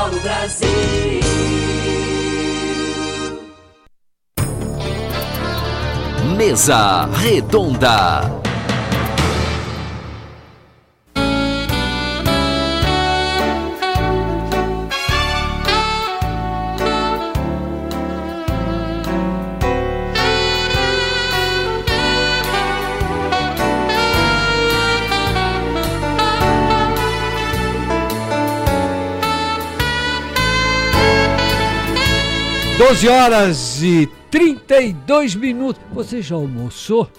Paulo, Brasil. Mesa Redonda. Doze horas e 32 minutos. Você já almoçou?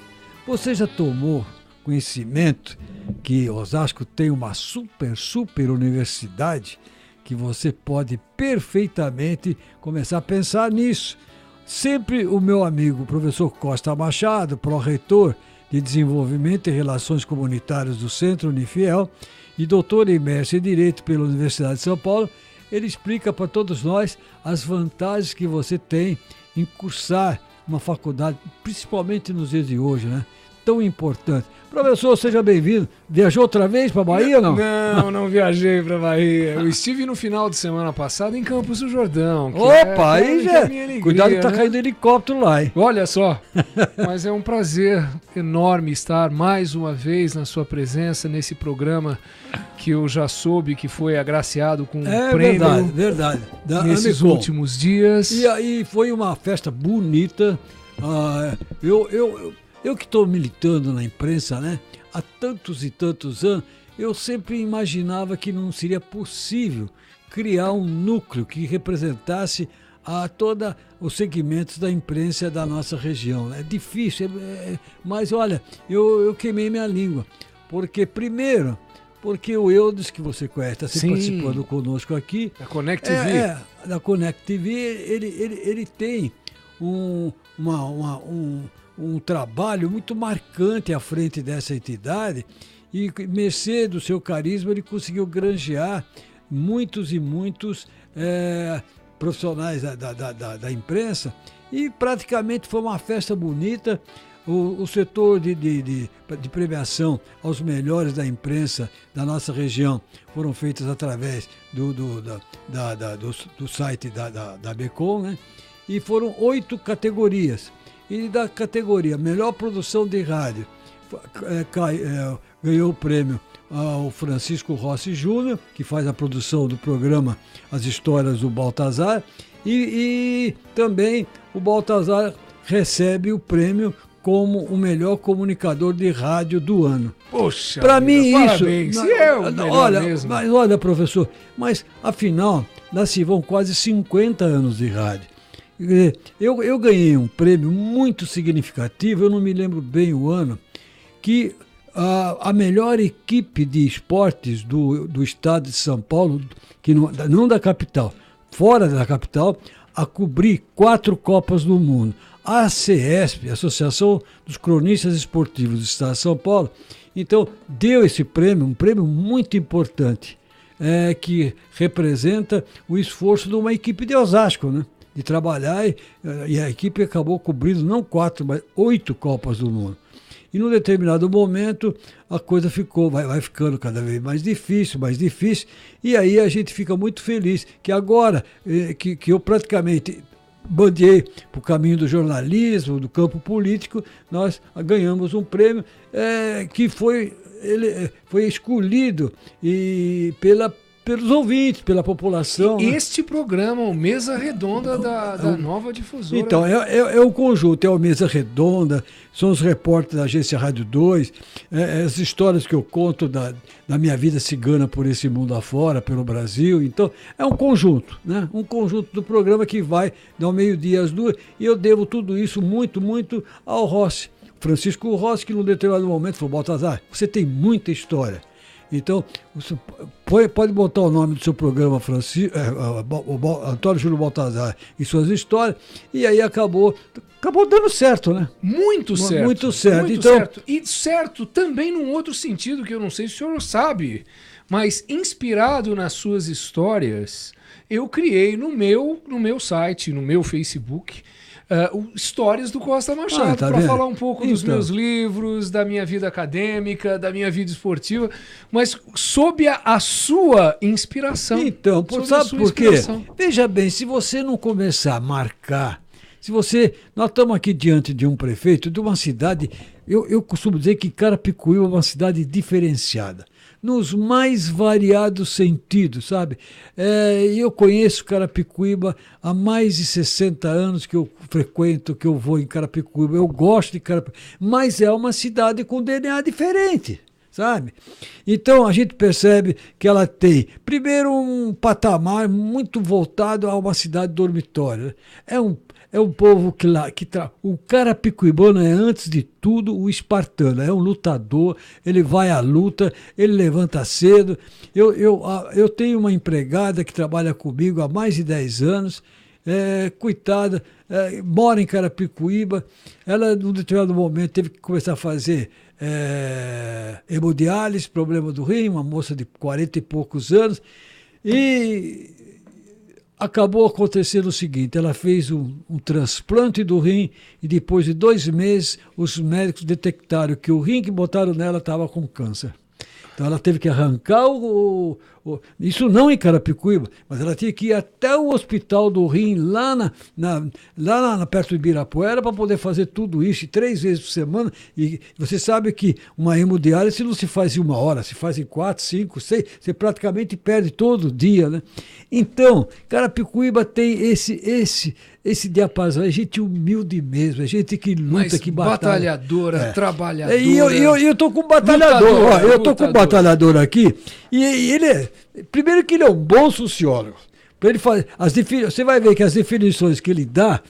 Você já tomou conhecimento que Osasco tem uma super universidade que você pode perfeitamente começar a pensar nisso? Sempre o meu amigo, professor Costa Machado, pró-reitor de Desenvolvimento e Relações Comunitárias do Centro Unifiel e doutor em Mestre em Direito pela Universidade de São Paulo, ele explica para todos nós as vantagens que você tem em cursar uma faculdade, principalmente nos dias de hoje, né? Tão importante. Professor, seja bem-vindo. Viajou outra vez para Bahia ou não? Não viajei para Bahia. Eu estive no final de semana passada em Campos do Jordão. Opa, aí já. Alegria, cuidado que tá né? caindo helicóptero lá, hein? Olha só, mas é um prazer enorme estar mais uma vez na sua presença nesse programa que eu já soube que foi agraciado com um prêmio. Verdade. Nesses últimos dias. E aí foi uma festa bonita. Eu que estou militando na imprensa, né, há tantos e tantos anos, eu sempre imaginava que não seria possível criar um núcleo que representasse a todos os segmentos da imprensa da nossa região. É difícil, mas olha, eu queimei minha língua, porque o Eudes, que você conhece, está sempre participando conosco aqui. Da Connect TV. Da Connect TV, ele tem um trabalho muito marcante à frente dessa entidade e, mercê do seu carisma, ele conseguiu granjear muitos e muitos profissionais da imprensa e praticamente foi uma festa bonita. O setor de premiação aos melhores da imprensa da nossa região foram feitas através do site da Becom, né? E foram 8 categorias. E da categoria Melhor Produção de Rádio, ganhou o prêmio ao Francisco Rossi Júnior, que faz a produção do programa As Histórias do Baltazar, e também o Baltazar recebe o prêmio como o melhor comunicador de rádio do ano. Poxa, para mim parabéns. Isso, olha mesmo. Mas olha, professor, mas afinal, lá se vão quase 50 anos de rádio. Eu ganhei um prêmio muito significativo, eu não me lembro bem o ano, que a melhor equipe de esportes do estado de São Paulo, que não da capital, fora da capital, a cobrir 4 Copas do Mundo. A ACESP, Associação dos Cronistas Esportivos do Estado de São Paulo, então deu esse prêmio, um prêmio muito importante, que representa o esforço de uma equipe de Osasco, né? De trabalhar, e a equipe acabou cobrindo não 4, mas 8 Copas do Mundo. E num determinado momento a coisa vai ficando cada vez mais difícil, e aí a gente fica muito feliz que agora que eu praticamente bandeei para o caminho do jornalismo, do campo político, nós ganhamos um prêmio que foi escolhido pelos ouvintes, pela população. Este programa, o Mesa Redonda da Nova Difusora. Então, é o conjunto, é o Mesa Redonda, são os repórteres da Agência Rádio 2, as histórias que eu conto da minha vida cigana por esse mundo afora, pelo Brasil. Então, é um conjunto, né? Um conjunto do programa que vai ao meio-dia às 2, e eu devo tudo isso muito, muito ao Rossi. Francisco Rossi, que num determinado momento falou: Baltazar, você tem muita história. Então, você pode botar o nome do seu programa, Antônio Júlio Baltazar e suas histórias, e aí acabou dando certo, né? Muito certo. Muito certo. Muito então, certo. E certo também num outro sentido, que eu não sei se o senhor sabe, mas inspirado nas suas histórias, eu criei no meu site, no meu Facebook, histórias do Costa Machado, tá para vendo? falar um pouco dos Então. meus livros, da minha vida acadêmica, da minha vida esportiva, mas sob a sua inspiração. Então, Sob a sabe sua por quê? inspiração. Veja bem, se você não começar a marcar, nós estamos aqui diante de um prefeito de uma cidade, eu costumo dizer que Carapicuíba é uma cidade diferenciada, nos mais variados sentidos, sabe? Eu conheço Carapicuíba há mais de 60 anos que eu frequento, que eu vou em Carapicuíba, eu gosto de Carapicuíba, mas é uma cidade com DNA diferente. Sabe? Então a gente percebe que ela tem, primeiro, um patamar muito voltado a uma cidade dormitória. Né? É um povo o carapicuibano é, antes de tudo, o espartano, é um lutador, ele vai à luta, ele levanta cedo. Eu tenho uma empregada que trabalha comigo há mais de 10 anos, coitada, mora em Carapicuíba, ela, num determinado momento, teve que começar a fazer hemodiálise, problema do rim, uma moça de 40 e poucos anos, e acabou acontecendo o seguinte, ela fez um transplante do rim e depois de 2 meses os médicos detectaram que o rim que botaram nela estava com câncer. Então ela teve que arrancar isso não em Carapicuíba, mas ela tinha que ir até o hospital do rim, lá perto de Ibirapuera, para poder fazer tudo isso, 3 vezes por semana. E você sabe que uma hemodiálise não se faz em 1 hora, se faz em 4, 5, 6, você praticamente perde todo dia, né? Então, Carapicuíba tem esse diapasão, é gente humilde mesmo, é gente que luta, mas que batalha. batalhadora, trabalhadora. E eu tô com um batalhador, eu tô com um batalhador aqui, e ele primeiro que ele é um bom sociólogo. Para ele fazer você vai ver que as definições que ele dá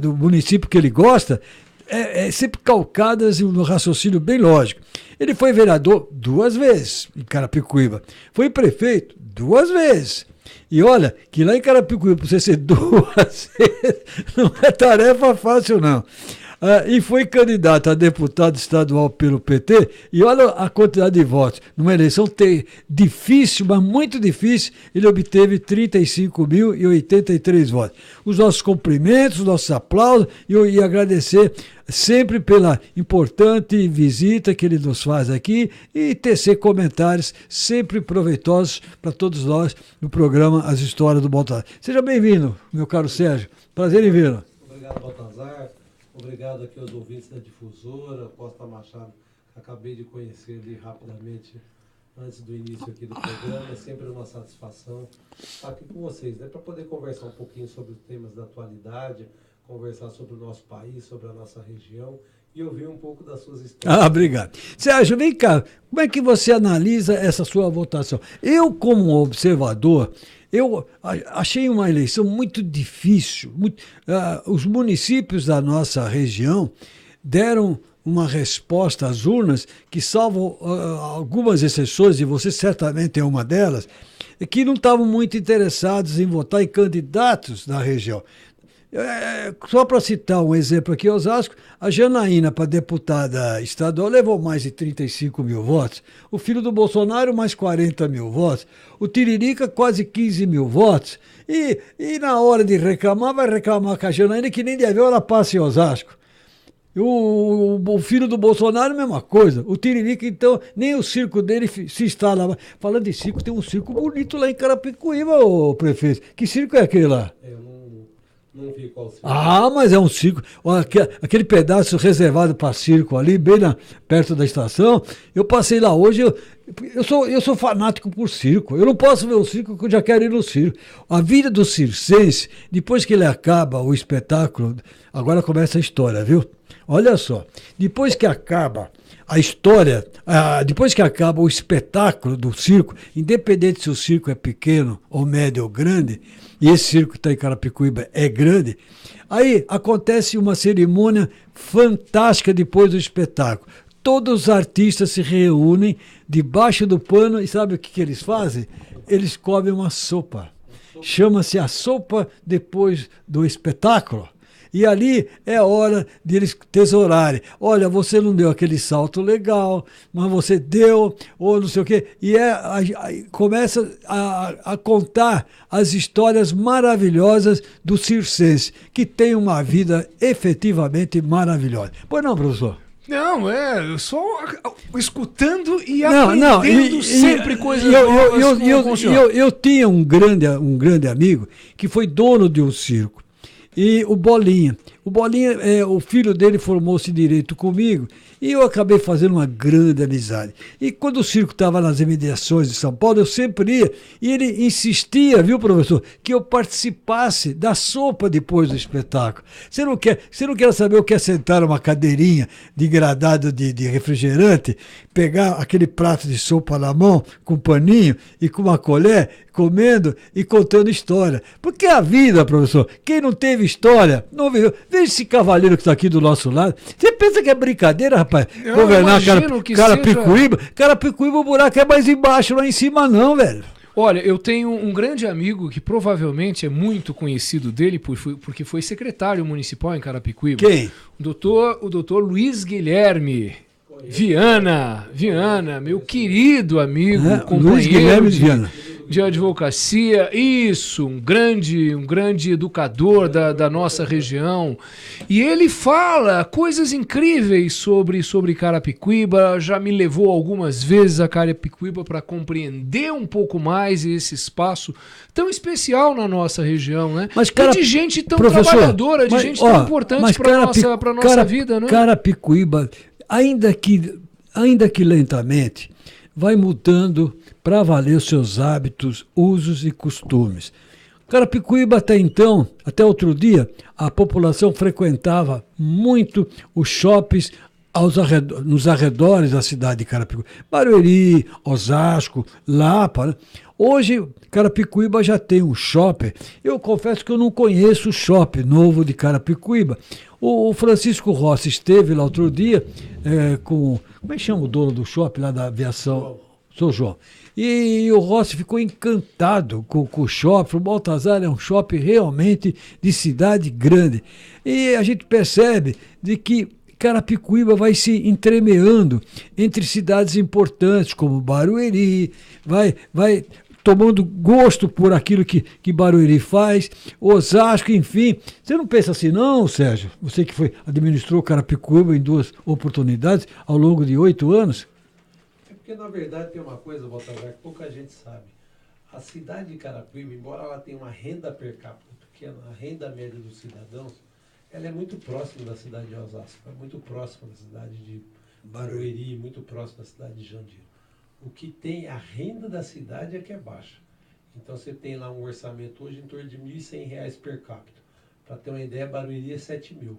do município que ele gosta é sempre calcadas no raciocínio bem lógico. Ele foi vereador 2 vezes em Carapicuíba, foi prefeito 2 vezes. E olha, que lá em Carapicuíba, para você ser 2 vezes, não é tarefa fácil, não. E foi candidato a deputado estadual pelo PT, e olha a quantidade de votos. Numa eleição difícil, mas muito difícil, ele obteve 35.083 votos. Os nossos cumprimentos, os nossos aplausos, e agradecer sempre pela importante visita que ele nos faz aqui e tecer comentários sempre proveitosos para todos nós no programa As Histórias do Baltazar. Seja bem-vindo, meu caro Sérgio. Prazer em vê-lo. Obrigado, Baltazar. Obrigado aqui aos ouvintes da Difusora, Costa Machado, que acabei de conhecer ali rapidamente antes do início aqui do programa. É sempre uma satisfação estar aqui com vocês, né, para poder conversar um pouquinho sobre os temas da atualidade, conversar sobre o nosso país, sobre a nossa região e ouvir um pouco das suas histórias. Obrigado. Sérgio, vem cá, como é que você analisa essa sua votação? Eu, como observador, eu achei uma eleição muito difícil. Os municípios da nossa região deram uma resposta às urnas que, salvo algumas exceções, e você certamente é uma delas, que não estavam muito interessados em votar em candidatos da região. Só para citar um exemplo aqui, Osasco, a Janaína, para deputada estadual, levou mais de 35 mil votos. O filho do Bolsonaro, mais 40 mil votos. O Tiririca, quase 15 mil votos. E na hora de reclamar, vai reclamar com a Janaína, que nem deve ela passa em Osasco. O filho do Bolsonaro, mesma coisa. O Tiririca, então, nem o circo dele se instala. Falando de circo, tem um circo bonito lá em Carapicuíba, ô prefeito. Que circo é aquele lá? Não vi qual circo. Mas é um circo. Aquele pedaço reservado para circo ali, bem perto da estação. Eu passei lá hoje, eu sou fanático por circo. Eu não posso ver o circo porque eu já quero ir no circo. A vida do circense, depois que ele acaba o espetáculo, agora começa a história, viu? Olha só, depois que acaba a história, depois que acaba o espetáculo do circo, independente se o circo é pequeno ou médio ou grande, e esse circo que está em Carapicuíba é grande, aí acontece uma cerimônia fantástica depois do espetáculo. Todos os artistas se reúnem debaixo do pano e sabe o que eles fazem? Eles comem uma sopa. Chama-se a sopa depois do espetáculo. E ali é a hora de eles tesourarem. Olha, você não deu aquele salto legal, mas você deu, ou não sei o quê. E começa a contar as histórias maravilhosas do circense, que tem uma vida efetivamente maravilhosa. Pois não, professor? Não, eu só escutando e aprendendo sempre coisas novas. Eu tinha um grande amigo que foi dono de um circo. E o Bolinha. O Bolinha, o filho dele formou-se em direito comigo e eu acabei fazendo uma grande amizade. E quando o circo estava nas imediações de São Paulo, eu sempre ia. E ele insistia, viu, professor, que eu participasse da sopa depois do espetáculo. Você não quer saber o que é sentar numa cadeirinha de gradado de refrigerante, pegar aquele prato de sopa na mão, com um paninho e com uma colher, comendo e contando história. Porque a vida, professor, quem não teve história, não viveu. Veja esse cavaleiro que está aqui do nosso lado. Você pensa que é brincadeira, rapaz? Governar Carapicuíba? Carapicuíba, o buraco é mais embaixo, lá em cima não, velho. Olha, eu tenho um grande amigo que provavelmente é muito conhecido dele porque foi secretário municipal em Carapicuíba. Quem? O doutor Luiz Guilherme Viana, meu querido amigo, companheiro Luiz Guilherme Viana. De advocacia, isso, um grande educador da nossa região. E ele fala coisas incríveis sobre Carapicuíba, já me levou algumas vezes a Carapicuíba para compreender um pouco mais esse espaço tão especial na nossa região, né? Mas de gente tão trabalhadora, de gente tão importante para a nossa vida, né? Carapicuíba, ainda que lentamente, vai mudando para valer os seus hábitos, usos e costumes. Carapicuíba até outro dia, a população frequentava muito os shoppings nos arredores da cidade de Carapicuíba. Barueri, Osasco, Lapa. Né? Hoje, Carapicuíba já tem um shopping. Eu confesso que eu não conheço o shopping novo de Carapicuíba. O Francisco Rossi esteve lá outro dia com... Como é que chama o dono do shopping lá da aviação? Sou João. E o Rossi ficou encantado com o shopping. O Baltazar é um shopping realmente de cidade grande. E a gente percebe de que Carapicuíba vai se entremeando entre cidades importantes, como Barueri, vai tomando gosto por aquilo que Barueri faz, Osasco, enfim. Você não pensa assim, não, Sérgio? Você que administrou Carapicuíba em 2 oportunidades ao longo de 8 anos? Porque, na verdade, tem uma coisa, Baltazar, que pouca gente sabe. A cidade de Carapicuíba, embora ela tenha uma renda per capita pequena, a renda média dos cidadãos, ela é muito próxima da cidade de Osasco, é muito próxima da cidade de Barueri, muito próxima da cidade de Jandira. O que tem a renda da cidade é que é baixa. Então você tem lá um orçamento hoje em torno de R$ 1.100 per capita. Para ter uma ideia, Barueri é 7.000.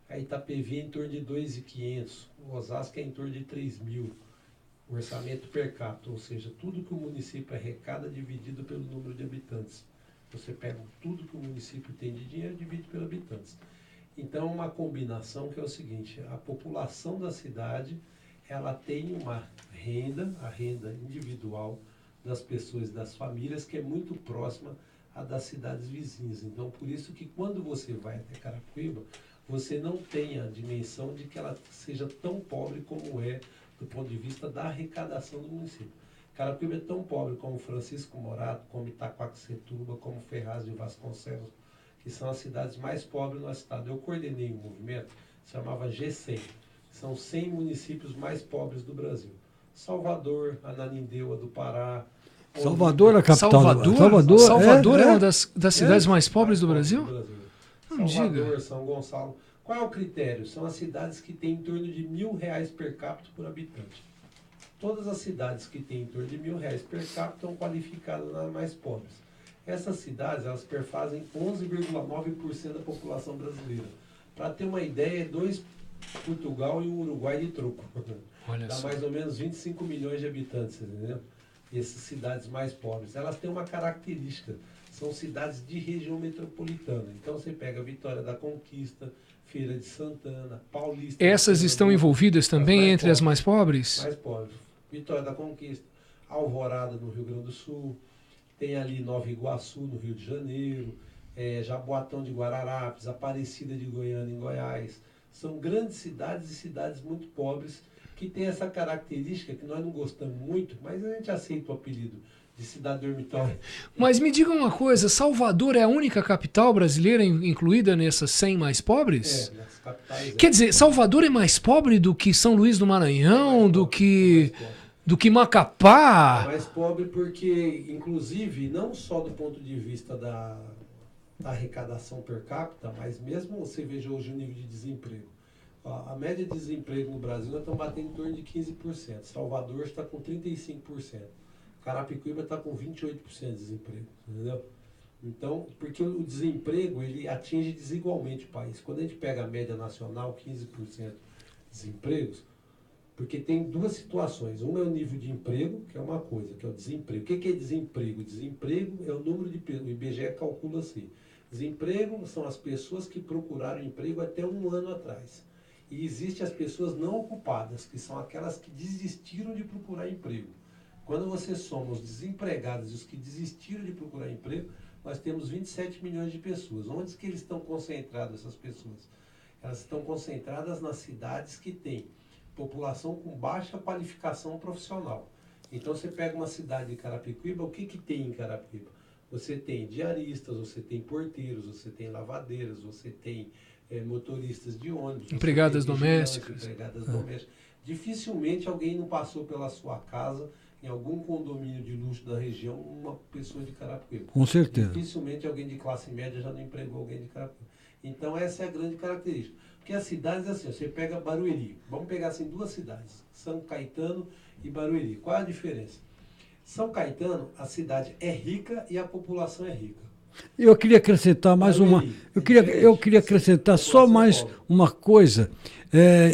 A Itapevi é em torno de 2.500. O Osasco é em torno de 3.000. O orçamento per capita, ou seja, tudo que o município arrecada dividido pelo número de habitantes. Você pega tudo que o município tem de dinheiro e divide pelos habitantes. Então, uma combinação que é o seguinte, a população da cidade, ela tem uma renda, a renda individual das pessoas e das famílias, que é muito próxima à das cidades vizinhas. Então, por isso que quando você vai até Carapicuíba, você não tem a dimensão de que ela seja tão pobre como é do ponto de vista da arrecadação do município. Carapicuíba é tão pobre como Francisco Morato, como Itaquaquecetuba, como Ferraz de Vasconcelos, que são as cidades mais pobres do nosso estado. Eu coordenei um movimento que se chamava G100. São 100 municípios mais pobres do Brasil. Salvador, Ananindeua do Pará. Salvador é a capital Salvador é uma das cidades mais pobres do Brasil? Salvador, São Gonçalo. Qual é o critério? São as cidades que têm em torno de R$ 1.000 per capita por habitante. Todas as cidades que têm em torno de R$ 1.000 per capita estão qualificadas nas mais pobres. Essas cidades, elas perfazem 11,9% da população brasileira. Para ter uma ideia, é 2 Portugal e o Uruguai de troco. Olha Dá só. mais ou menos 25 milhões de habitantes, entendeu? E essas cidades mais pobres, elas têm uma característica, são cidades de região metropolitana. Então você pega Vitória da Conquista, Feira de Santana, Paulista... Essas estão envolvidas também entre as mais pobres? Mais pobres. Vitória da Conquista, Alvorada no Rio Grande do Sul, tem ali Nova Iguaçu no Rio de Janeiro, Jaboatão de Guararapes, Aparecida de Goiânia, em Goiás. São grandes cidades e cidades muito pobres que têm essa característica que nós não gostamos muito, mas a gente aceita o apelido de cidade dormitório. Mas me diga uma coisa, Salvador é a única capital brasileira incluída nessas 100 mais pobres? Nas capitais. Quer dizer, Salvador é mais pobre do que São Luís do Maranhão, do que Macapá? É mais pobre porque, inclusive, não só do ponto de vista da arrecadação per capita, mas mesmo você veja hoje o nível de desemprego. A média de desemprego no Brasil, nós estamos batendo em torno de 15%. Salvador está com 35%. Carapicuíba está com 28% de desemprego, entendeu? Então, porque o desemprego, ele atinge desigualmente o país. Quando a gente pega a média nacional, 15% de desempregos, porque tem duas situações. Uma é o nível de emprego, que é uma coisa, que é o desemprego. O que é desemprego? Desemprego é o número de pessoas, o IBGE calcula assim. Desemprego são as pessoas que procuraram emprego até um ano atrás. E existem as pessoas não ocupadas, que são aquelas que desistiram de procurar emprego. Quando você soma os desempregados e os que desistiram de procurar emprego, nós temos 27 milhões de pessoas. Onde que eles estão concentrados, essas pessoas? Elas estão concentradas nas cidades que têm população com baixa qualificação profissional. Então você pega uma cidade de Carapicuíba, o que tem em Carapicuíba? Você tem diaristas, você tem porteiros, você tem lavadeiras, você tem motoristas de ônibus, empregadas domésticas. Dificilmente alguém não passou pela sua casa, em algum condomínio de luxo da região, uma pessoa de Carapicuíba. Com certeza. Dificilmente alguém de classe média já não empregou alguém de Carapicuíba. Então essa é a grande característica. Porque as cidades, assim, você pega Barueri, vamos pegar assim duas cidades, São Caetano e Barueri. Qual é a diferença? São Caetano, a cidade é rica e a população é rica. Eu queria acrescentar mais uma. Eu queria acrescentar só mais uma coisa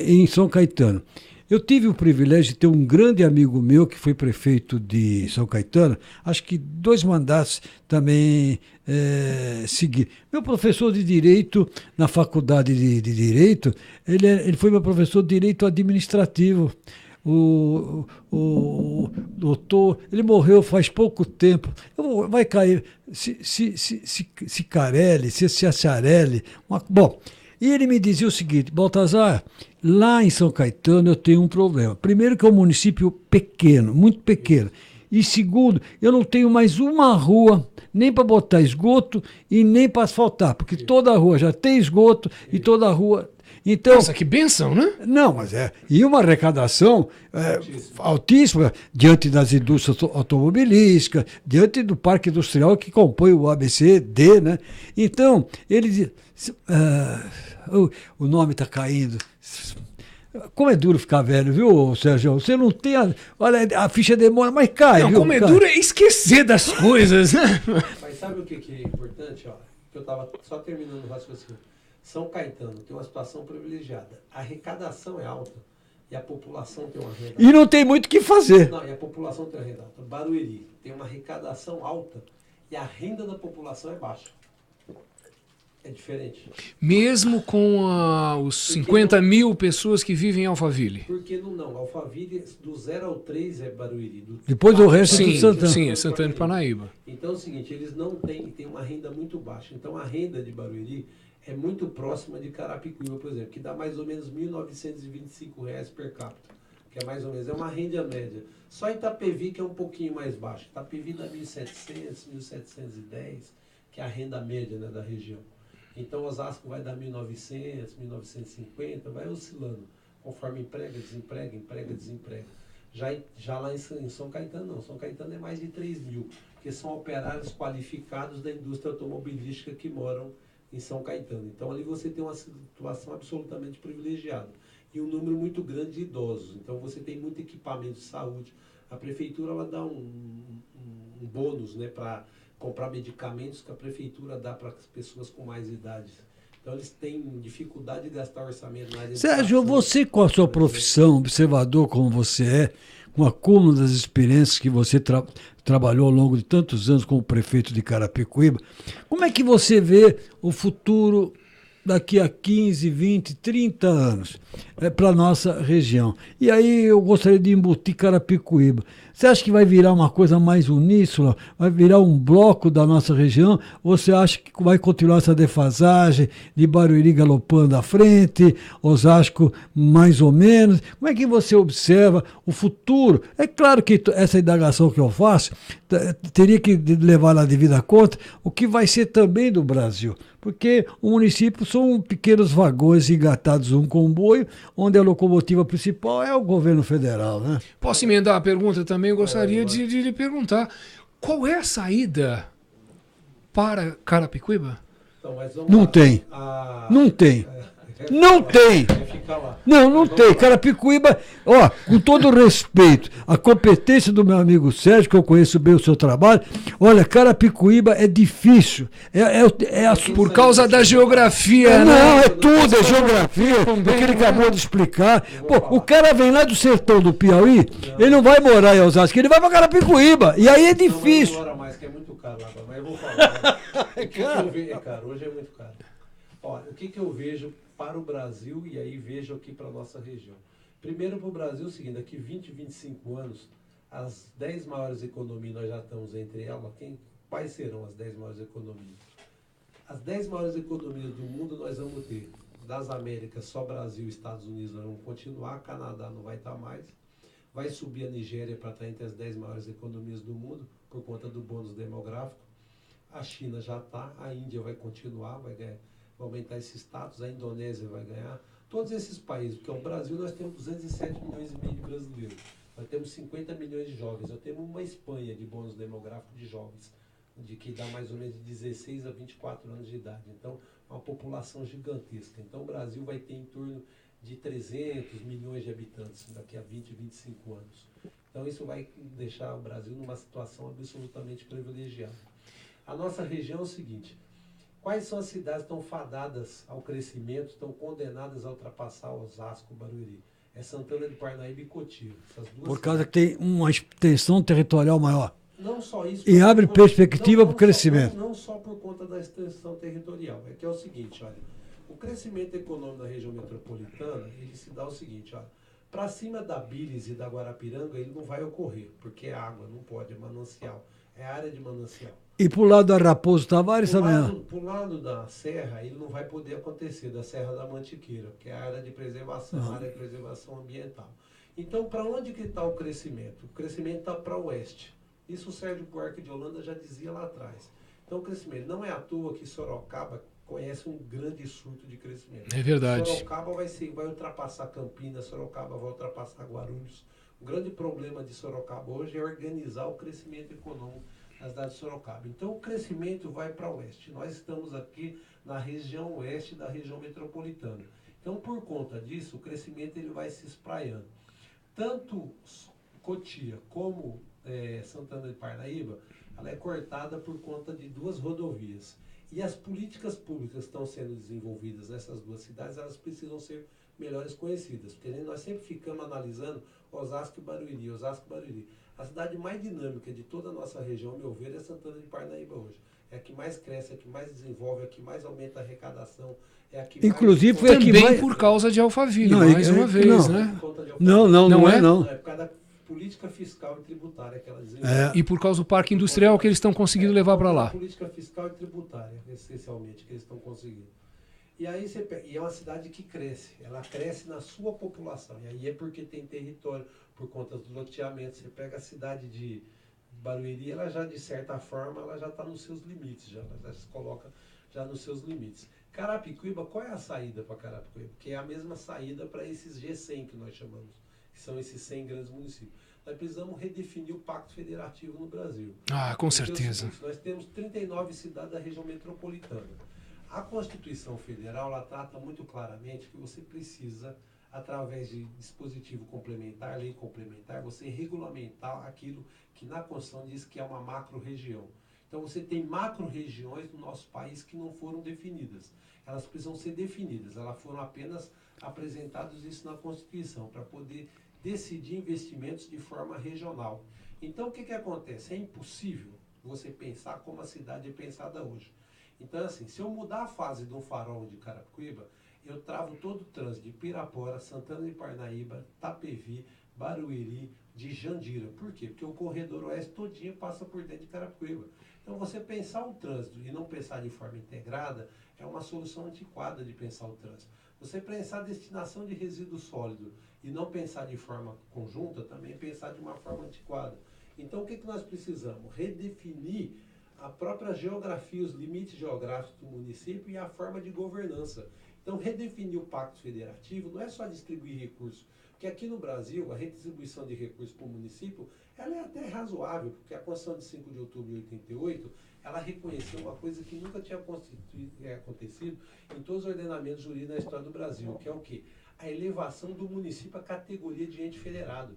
em São Caetano. Eu tive o privilégio de ter um grande amigo meu que foi prefeito de São Caetano, acho que 2 mandatos também seguidos. Meu professor de Direito na Faculdade de Direito, ele foi meu professor de Direito Administrativo. O doutor, ele morreu faz pouco tempo. Vai cair Cicarelli, Ciacciarelli. Bom, e ele me dizia o seguinte: Baltazar, lá em São Caetano eu tenho um problema. Primeiro que é um município pequeno, muito pequeno. E segundo, eu não tenho mais uma rua nem para botar esgoto e nem para asfaltar, porque toda a rua já tem esgoto e toda a rua... Então, nossa, que bênção, né? Não, mas e uma arrecadação altíssima diante das indústrias automobilísticas, diante do parque industrial que compõe o ABCD, né? Então, ele diz, o nome está caindo. Como é duro ficar velho, viu, Sérgio? Você não tem olha, a ficha demora, mas cai, não, viu? Como é duro é esquecer das coisas, né? Mas sabe o que é importante? Ó, que eu estava só terminando o raciocínio. São Caetano tem uma situação privilegiada. A arrecadação é alta e a população tem uma renda alta. E não tem muito o que fazer. Não, e a população tem uma renda alta. Barueri tem uma arrecadação alta e a renda da população é baixa. É diferente. Mesmo com os 50 mil pessoas que vivem em Alphaville? Por que não? Alphaville, do 0 ao 3 é Barueri. Depois o resto é sim, de Santana. Sim, é Santana de Parnaíba. Então é o seguinte, eles não têm uma renda muito baixa. Então a renda de Barueri é muito próxima de Carapicuíba, por exemplo, que dá mais ou menos R$ 1.925 per capita, que é mais ou menos, é uma renda média. Só Itapevi que é um pouquinho mais baixa. Itapevi dá 1.700, 1.710, que é a renda média, né, da região. Então Osasco vai dar 1.900, 1.950, vai oscilando, conforme emprega, desemprega. Já lá em São Caetano não, São Caetano é mais de 3 mil, que são operários qualificados da indústria automobilística que moram em São Caetano. Então ali você tem uma situação absolutamente privilegiada e um número muito grande de idosos. Então você tem muito equipamento de saúde. A prefeitura ela dá um bônus, né, para comprar medicamentos que a prefeitura dá para as pessoas com mais idade. Então eles têm dificuldade de gastar orçamento na área de Sérgio, educação. você com a sua profissão, observador como você é, com o acúmulo das experiências que você trabalhou ao longo de tantos anos como prefeito de Carapicuíba, como é que você vê o futuro daqui a 15, 20, 30 anos para a nossa região? E aí eu gostaria de embutir Carapicuíba. Você acha que vai virar uma coisa mais uníssona? Vai virar um bloco da nossa região? Ou você acha que vai continuar essa defasagem de Barueri galopando à frente, Osasco mais ou menos? Como é que você observa o futuro? É claro que essa indagação que eu faço teria que levar na devida conta o que vai ser também do Brasil. Porque o município são pequenos vagões engatados um comboio, onde a locomotiva principal é o governo federal, né? Posso emendar a pergunta também? Eu gostaria de lhe perguntar, qual é a saída para Carapicuíba? Então, mas vamos Não lá. tem. Não tem. Não tem. Vai ficar lá. Não tem. Carapicuíba, ó, com todo respeito, a competência do meu amigo Sérgio, que eu conheço bem o seu trabalho, olha, Carapicuíba é difícil. Por causa da geografia, Não, né? é tudo, é geografia, o que ele acabou de explicar. Pô, o cara vem lá do sertão do Piauí, ele não vai morar em Osasco, ele vai pra Carapicuíba, e aí é difícil. Não, mas mais, que é muito caro lá, mas eu vou falar. É caro, hoje é muito caro. Olha, o que eu vejo para o Brasil e aí vejo aqui para a nossa região. Primeiro para o Brasil, é o seguinte, daqui 20, 25 anos, as 10 maiores economias, nós já estamos entre elas, quais serão as 10 maiores economias? As 10 maiores economias do mundo nós vamos ter, das Américas, só Brasil e Estados Unidos nós vamos continuar, Canadá não vai estar mais, vai subir a Nigéria para estar entre as 10 maiores economias do mundo, por conta do bônus demográfico, a China já está, a Índia vai continuar, vai aumentar esse status, a Indonésia vai ganhar, todos esses países, porque o Brasil nós temos 207 milhões e meio de brasileiros, nós temos 50 milhões de jovens, nós temos uma Espanha de bônus demográfico de jovens, de que dá mais ou menos de 16 a 24 anos de idade, então uma população gigantesca, então o Brasil vai ter em torno de 300 milhões de habitantes daqui a 20, 25 anos, então isso vai deixar o Brasil numa situação absolutamente privilegiada. A nossa região é o seguinte, quais são as cidades que estão fadadas ao crescimento, estão condenadas a ultrapassar Osasco, Barueri? É Santana de Parnaíba e Cotia. Essas duas Por causa que tem uma extensão territorial maior. Não só isso. E abre perspectiva para o crescimento. Não só por conta da extensão territorial. É que é o seguinte, olha, o crescimento econômico da região metropolitana, ele se dá o seguinte, olha, para cima da Bilis e da Guarapiranga, ele não vai ocorrer, porque é água, não pode, é manancial. É área de manancial. E pro lado da Raposo Tavares também. Pro lado da Serra, ele não vai poder acontecer, da Serra da Mantiqueira, que é a área de preservação, área de preservação ambiental. Então, para onde que está o crescimento? O crescimento está para o oeste. Isso o Sérgio Buarque de Holanda já dizia lá atrás. Então, o crescimento não é à toa que Sorocaba conhece um grande surto de crescimento. É verdade. Sorocaba vai ultrapassar Campinas, Sorocaba vai ultrapassar Guarulhos. O grande problema de Sorocaba hoje é organizar o crescimento econômico da cidade de Sorocaba. Então, o crescimento vai para o oeste. Nós estamos aqui na região oeste da região metropolitana. Então, por conta disso, o crescimento ele vai se espraiando. Tanto Cotia como Santana de Parnaíba, ela é cortada por conta de duas rodovias. E as políticas públicas que estão sendo desenvolvidas nessas duas cidades, elas precisam ser melhores conhecidas. Porque nós sempre ficamos analisando Osasco e Barueri, Osasco e Barueri. A cidade mais dinâmica de toda a nossa região, ao meu ver, é Santana de Parnaíba hoje. É a que mais cresce, é a que mais desenvolve, é a que mais aumenta a arrecadação, é a que inclusive mais... foi a que Também mais... por causa de Alphaville, Não, mais uma vez, não. né? Não é. É por causa da política fiscal e tributária que ela desenvolve. E por causa do parque industrial que eles estão conseguindo levar para lá. Política fiscal e tributária, essencialmente, que eles estão conseguindo. E aí e é uma cidade que cresce, ela cresce na sua população. E aí é porque tem território, por conta do loteamento. Você pega a cidade de Barueri, ela já, de certa forma, ela já está nos seus limites, ela já se coloca já nos seus limites. Carapicuíba, qual é a saída para Carapicuíba? Que é a mesma saída para esses G100 que nós chamamos, que são esses 100 grandes municípios. Nós precisamos redefinir o Pacto Federativo no Brasil. Ah, com certeza. Nós temos 39 cidades da região metropolitana. A Constituição Federal, ela trata muito claramente que você precisa, através de dispositivo complementar, lei complementar, você regulamentar aquilo que na Constituição diz que é uma macro-região. Então você tem macro-regiões no nosso país que não foram definidas. Elas precisam ser definidas, elas foram apenas apresentadas isso na Constituição, para poder decidir investimentos de forma regional. Então o que acontece? É impossível você pensar como a cidade é pensada hoje. Então, assim, se eu mudar a fase do farol de Carapicuíba, eu travo todo o trânsito de Pirapora, Santana de Parnaíba, Tapevi, Barueri, de Jandira. Por quê? Porque o corredor oeste todinho passa por dentro de Carapicuíba. Então, você pensar o trânsito e não pensar de forma integrada é uma solução antiquada de pensar o trânsito. Você pensar a destinação de resíduo sólido e não pensar de forma conjunta, também pensar de uma forma antiquada. Então, o que nós precisamos? Redefinir a própria geografia, os limites geográficos do município e a forma de governança. Então, redefinir o Pacto Federativo não é só distribuir recursos, porque aqui no Brasil, a redistribuição de recursos para o município, ela é até razoável, porque a Constituição de 5 de outubro de 88, ela reconheceu uma coisa que nunca tinha acontecido em todos os ordenamentos jurídicos da história do Brasil, que é o quê? A elevação do município à categoria de ente federado.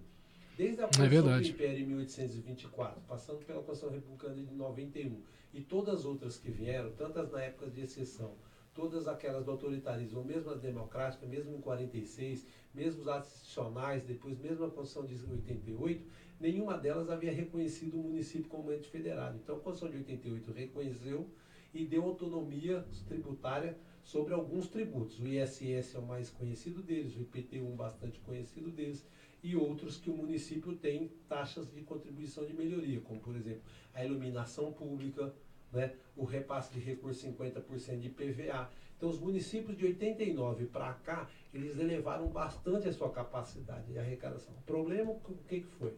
Desde a Constituição do Império em 1824, passando pela Constituição Republicana de 91, e todas as outras que vieram, tantas na época de exceção, todas aquelas do autoritarismo, mesmo as democráticas, mesmo em 46, mesmo os atos institucionais, depois mesmo a Constituição de 88, nenhuma delas havia reconhecido o município como ente federado. Então a Constituição de 88 reconheceu e deu autonomia tributária sobre alguns tributos. O ISS é o mais conhecido deles, o IPTU bastante conhecido deles, e outros que o município tem taxas de contribuição de melhoria, como por exemplo a iluminação pública, né, o repasse de recursos 50% de IPVA. Então os municípios de 89 para cá, eles elevaram bastante a sua capacidade de arrecadação. O problema, o que foi?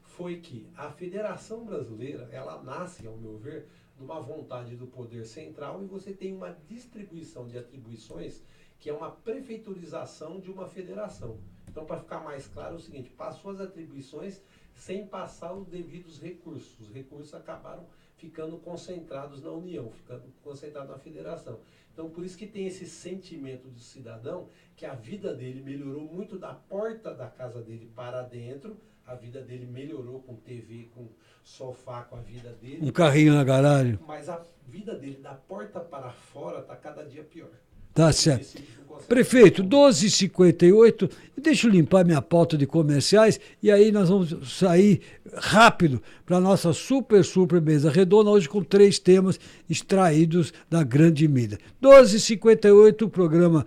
Foi que a Federação Brasileira, ela nasce, ao meu ver, de uma vontade do poder central, e você tem uma distribuição de atribuições que é uma prefeiturização de uma federação. Então, para ficar mais claro, é o seguinte: passou as atribuições sem passar os devidos recursos. Os recursos acabaram ficando concentrados na União, ficando concentrados na federação. Então, por isso que tem esse sentimento do cidadão que a vida dele melhorou muito da porta da casa dele para dentro. A vida dele melhorou com TV, com sofá, com a vida dele. Um carrinho na garagem. Mas a vida dele da porta para fora está cada dia pior. Tá certo. Prefeito, 12h58, deixa eu limpar minha pauta de comerciais e aí nós vamos sair rápido para a nossa super mesa redonda, hoje com 3 temas extraídos da grande mídia. 12h58, o programa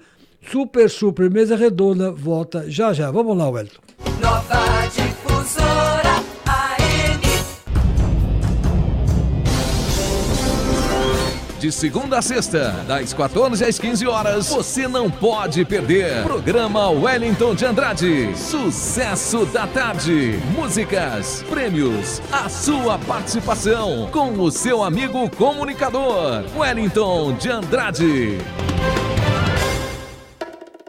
super mesa redonda volta já. Vamos lá, Wellington. Nova Difusora AM. De segunda a sexta, das 14 às 15 horas, você não pode perder. Programa Wellington de Andrade. Sucesso da tarde. Músicas, prêmios, a sua participação com o seu amigo comunicador, Wellington de Andrade.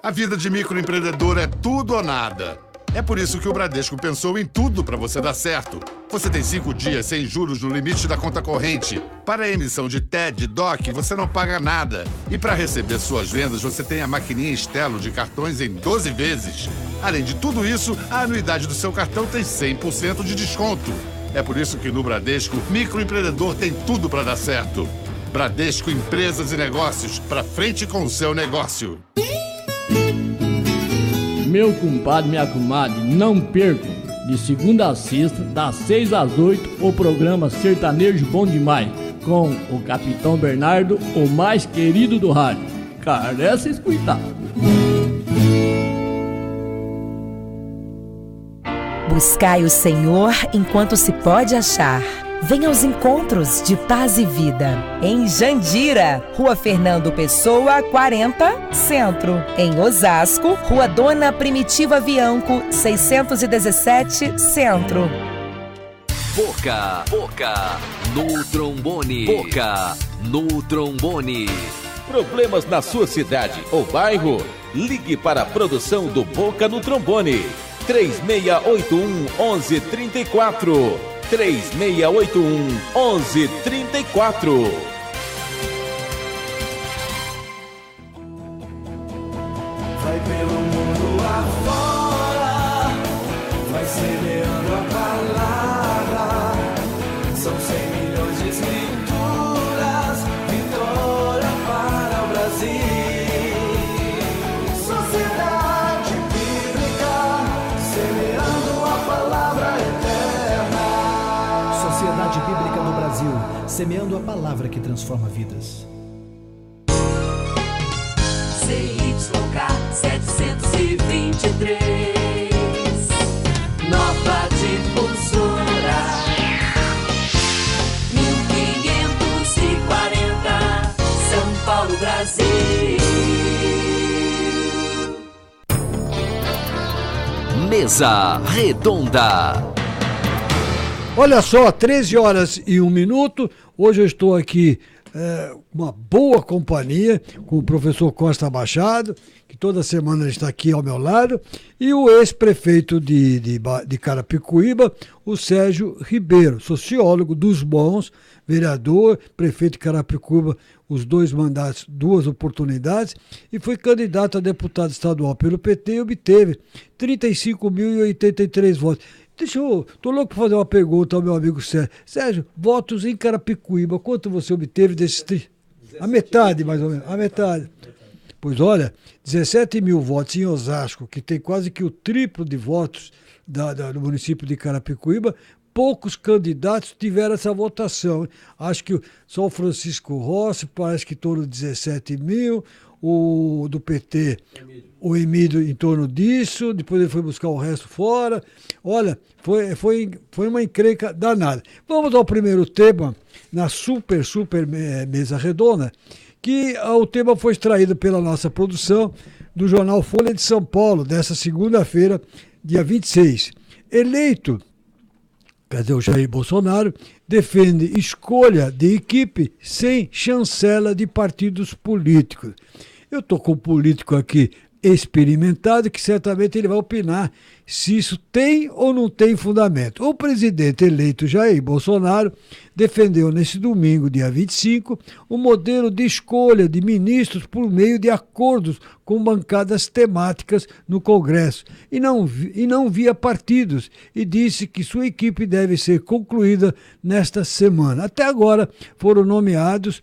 A vida de microempreendedor é tudo ou nada. É por isso que o Bradesco pensou em tudo para você dar certo. Você tem 5 dias sem juros no limite da conta corrente. Para a emissão de TED, DOC, você não paga nada. E para receber suas vendas, você tem a maquininha Estelo de cartões em 12 vezes. Além de tudo isso, a anuidade do seu cartão tem 100% de desconto. É por isso que no Bradesco, microempreendedor tem tudo para dar certo. Bradesco Empresas e Negócios, para frente com o seu negócio. Meu compadre, minha comadre, não percam, de segunda a sexta, das 6 às 8, o programa Sertanejo Bom Demais, com o Capitão Bernardo, o mais querido do rádio. Carece escutar. Buscai o Senhor enquanto se pode achar. Venha aos encontros de paz e vida. Em Jandira, Rua Fernando Pessoa, 40, Centro. Em Osasco, Rua Dona Primitiva Bianco, 617, Centro. Boca no trombone. Boca no trombone. Problemas na sua cidade ou bairro? Ligue para a produção do Boca no Trombone. 3681-1134. 3681-1134. Vai pelo mundo afora, vai semeando a palavra. São 100 milhões de escrituras, vitória para o Brasil. Sociedade Bíblica, semeando a palavra eterna. Sociedade Bíblica do Brasil, semeando a palavra que transforma vidas. CYK 723, Brasil. Mesa Redonda. Olha só, 13h01. Hoje eu estou aqui uma boa companhia com o professor Costa Machado, que toda semana ele está aqui ao meu lado, e o ex-prefeito de Carapicuíba, o Sérgio Ribeiro, sociólogo dos bons, vereador, prefeito de Carapicuíba, os 2 mandatos, 2 oportunidades, e foi candidato a deputado estadual pelo PT e obteve 35.083 votos. Tô louco para fazer uma pergunta ao meu amigo Sérgio. Sérgio, votos em Carapicuíba, quanto você obteve desses... A metade, mais ou menos, a metade. Pois olha, 17 mil votos em Osasco, que tem quase que o triplo de votos do município de Carapicuíba, poucos candidatos tiveram essa votação. Acho que só o Francisco Rossi, parece que em torno de 17 mil, o do PT, o Emílio em torno disso, depois ele foi buscar o resto fora. Olha, foi uma encrenca danada. Vamos ao primeiro tema, na super mesa redonda, que o tema foi extraído pela nossa produção do jornal Folha de São Paulo, dessa segunda-feira, dia 26. Eleito, o Jair Bolsonaro defende escolha de equipe sem chancela de partidos políticos. Eu estou com um político aqui experimentado que certamente ele vai opinar se isso tem ou não tem fundamento. O presidente eleito Jair Bolsonaro defendeu nesse domingo, dia 25, o modelo de escolha de ministros por meio de acordos com bancadas temáticas no Congresso e não via partidos, e disse que sua equipe deve ser concluída nesta semana. Até agora foram nomeados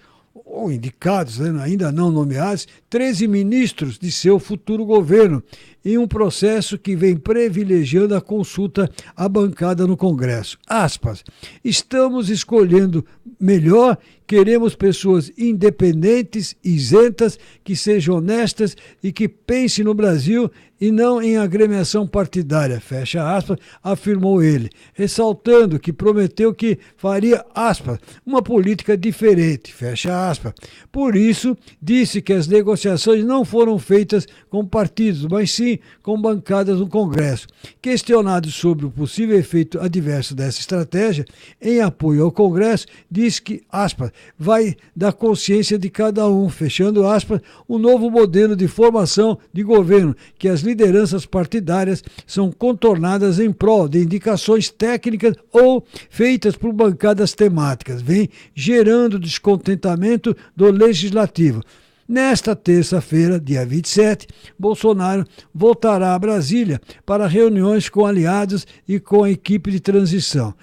ou indicados, ainda não nomeados, 13 ministros de seu futuro governo, em um processo que vem privilegiando a consulta à bancada no Congresso. Aspas, estamos escolhendo melhor, queremos pessoas independentes, isentas, que sejam honestas e que pensem no Brasil e não em agremiação partidária, fecha aspas, afirmou ele, ressaltando que prometeu que faria, aspas, uma política diferente, fecha aspas. Por isso, disse que as negociações não foram feitas com partidos, mas sim com bancadas no Congresso. Questionado sobre o possível efeito adverso dessa estratégia, em apoio ao Congresso, disse que, aspas, vai da consciência de cada um, fechando aspas, um novo modelo de formação de governo, que as lideranças partidárias são contornadas em prol de indicações técnicas ou feitas por bancadas temáticas, vem gerando descontentamento do Legislativo. Nesta terça-feira, dia 27, Bolsonaro voltará a Brasília para reuniões com aliados e com a equipe de transição.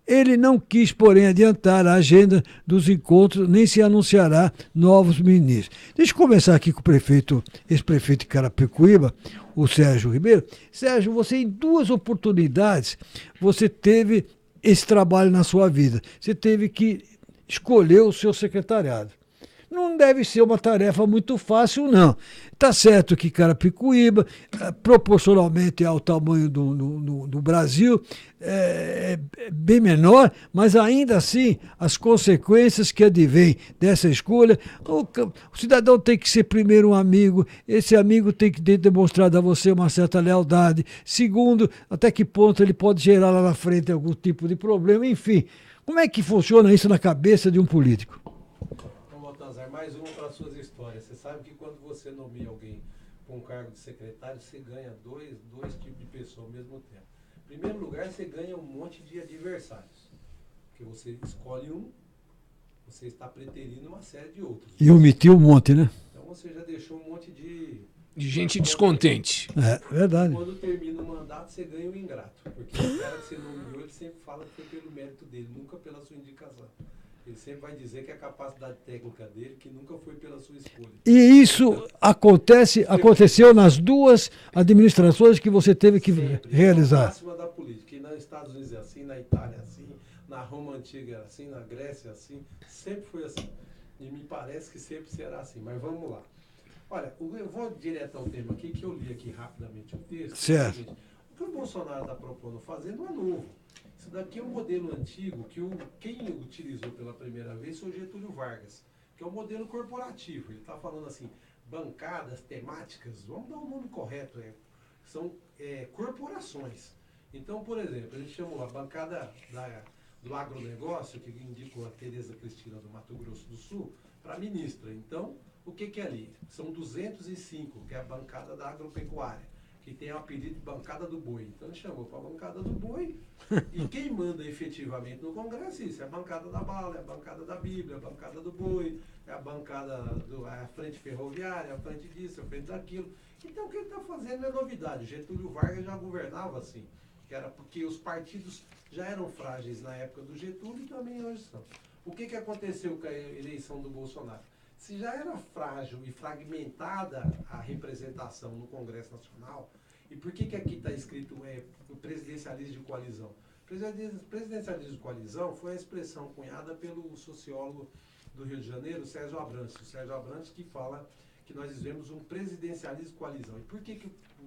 Ele não quis, porém, adiantar a agenda dos encontros, nem se anunciará novos ministros. Deixa eu começar aqui com o ex-prefeito de Carapicuíba, o Sérgio Ribeiro. Sérgio, você em 2 oportunidades, você teve esse trabalho na sua vida. Você teve que escolher o seu secretariado. Não deve ser uma tarefa muito fácil, não. Tá certo que Carapicuíba, proporcionalmente ao tamanho do Brasil, é bem menor, mas ainda assim, as consequências que advêm dessa escolha, o cidadão tem que ser primeiro um amigo, esse amigo tem que demonstrar a você uma certa lealdade. Segundo, até que ponto ele pode gerar lá na frente algum tipo de problema, enfim. Como é que funciona isso na cabeça de um político? Mais uma para as suas histórias. Você sabe que quando você nomeia alguém para um cargo de secretário, você ganha dois tipos de pessoa ao mesmo tempo. Em primeiro lugar, você ganha um monte de adversários. Porque você escolhe um, você está preterindo uma série de outros. E omitiu um monte, né? Então você já deixou um monte de gente descontente. É verdade. Quando termina o mandato, você ganha o ingrato. Porque o cara que você nomeou, ele sempre fala que foi pelo mérito dele, nunca pela sua indicação. Ele sempre vai dizer que é a capacidade técnica dele, que nunca foi pela sua escolha. E isso aconteceu nas 2 administrações que você teve que realizar. É a máxima da política. E nos Estados Unidos é assim, na Itália é assim, na Roma Antiga é assim, na Grécia é assim. Sempre foi assim. E me parece que sempre será assim. Mas vamos lá. Olha, eu vou direto ao tema aqui, que eu li aqui rapidamente o texto. Certo. O que o Bolsonaro está propondo fazer não é novo. Isso daqui é um modelo antigo que quem utilizou pela primeira vez foi o Getúlio Vargas, que é o modelo corporativo. Ele está falando assim, bancadas temáticas, vamos dar o nome correto, são corporações. Então, por exemplo, a gente chamou a bancada do agronegócio, que indicou a Tereza Cristina do Mato Grosso do Sul, para ministra. Então, o que é ali? São 205, que é a bancada da agropecuária, que tem o apelido de bancada do boi. Então, ele chamou para a bancada do boi, e quem manda efetivamente no Congresso é isso, é a bancada da bala, é a bancada da Bíblia, é a bancada do boi, é a bancada a frente ferroviária, a frente disso, a frente daquilo. Então, o que ele está fazendo é novidade. Getúlio Vargas já governava assim, que era porque os partidos já eram frágeis na época do Getúlio e também hoje são. O que aconteceu com a eleição do Bolsonaro? Se já era frágil e fragmentada a representação no Congresso Nacional, e por que aqui está escrito o presidencialismo de coalizão? Presidencialismo de coalizão foi a expressão cunhada pelo sociólogo do Rio de Janeiro, Sérgio Abrantes. O Sérgio Abrantes que fala que nós vivemos um presidencialismo de coalizão. E por que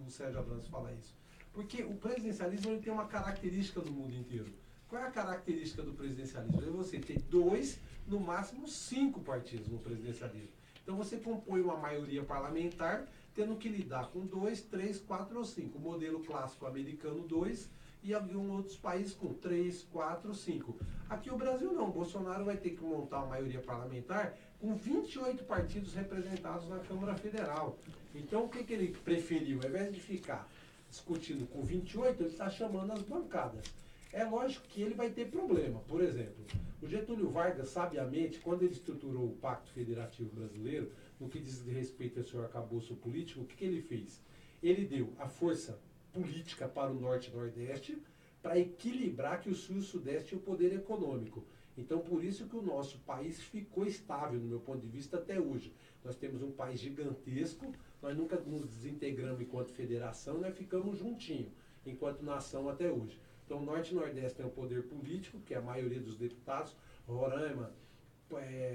o Sérgio Abrantes fala isso? Porque o presidencialismo ele tem uma característica no mundo inteiro. Qual é a característica do presidencialismo? É você ter 2, no máximo 5 partidos no presidencialismo. Então você compõe uma maioria parlamentar tendo que lidar com 2, 3, 4 ou 5. O modelo clássico americano 2 e alguns outros países com 3, 4, 5. Aqui o Brasil não. O Bolsonaro vai ter que montar uma maioria parlamentar com 28 partidos representados na Câmara Federal. Então o que ele preferiu? Ao invés de ficar discutindo com 28, ele está chamando as bancadas. É lógico que ele vai ter problema. Por exemplo, o Getúlio Vargas, sabiamente, quando ele estruturou o Pacto Federativo Brasileiro, no que diz respeito ao seu arcabouço político, o que ele fez? Ele deu a força política para o Norte e Nordeste para equilibrar que o Sul e o Sudeste tinham poder econômico. Então, por isso que o nosso país ficou estável, no meu ponto de vista, até hoje. Nós temos um país gigantesco, nós nunca nos desintegramos enquanto federação, nós ficamos juntinhos, enquanto nação até hoje. Então, o Norte e Nordeste tem o poder político, que é a maioria dos deputados, Roraima,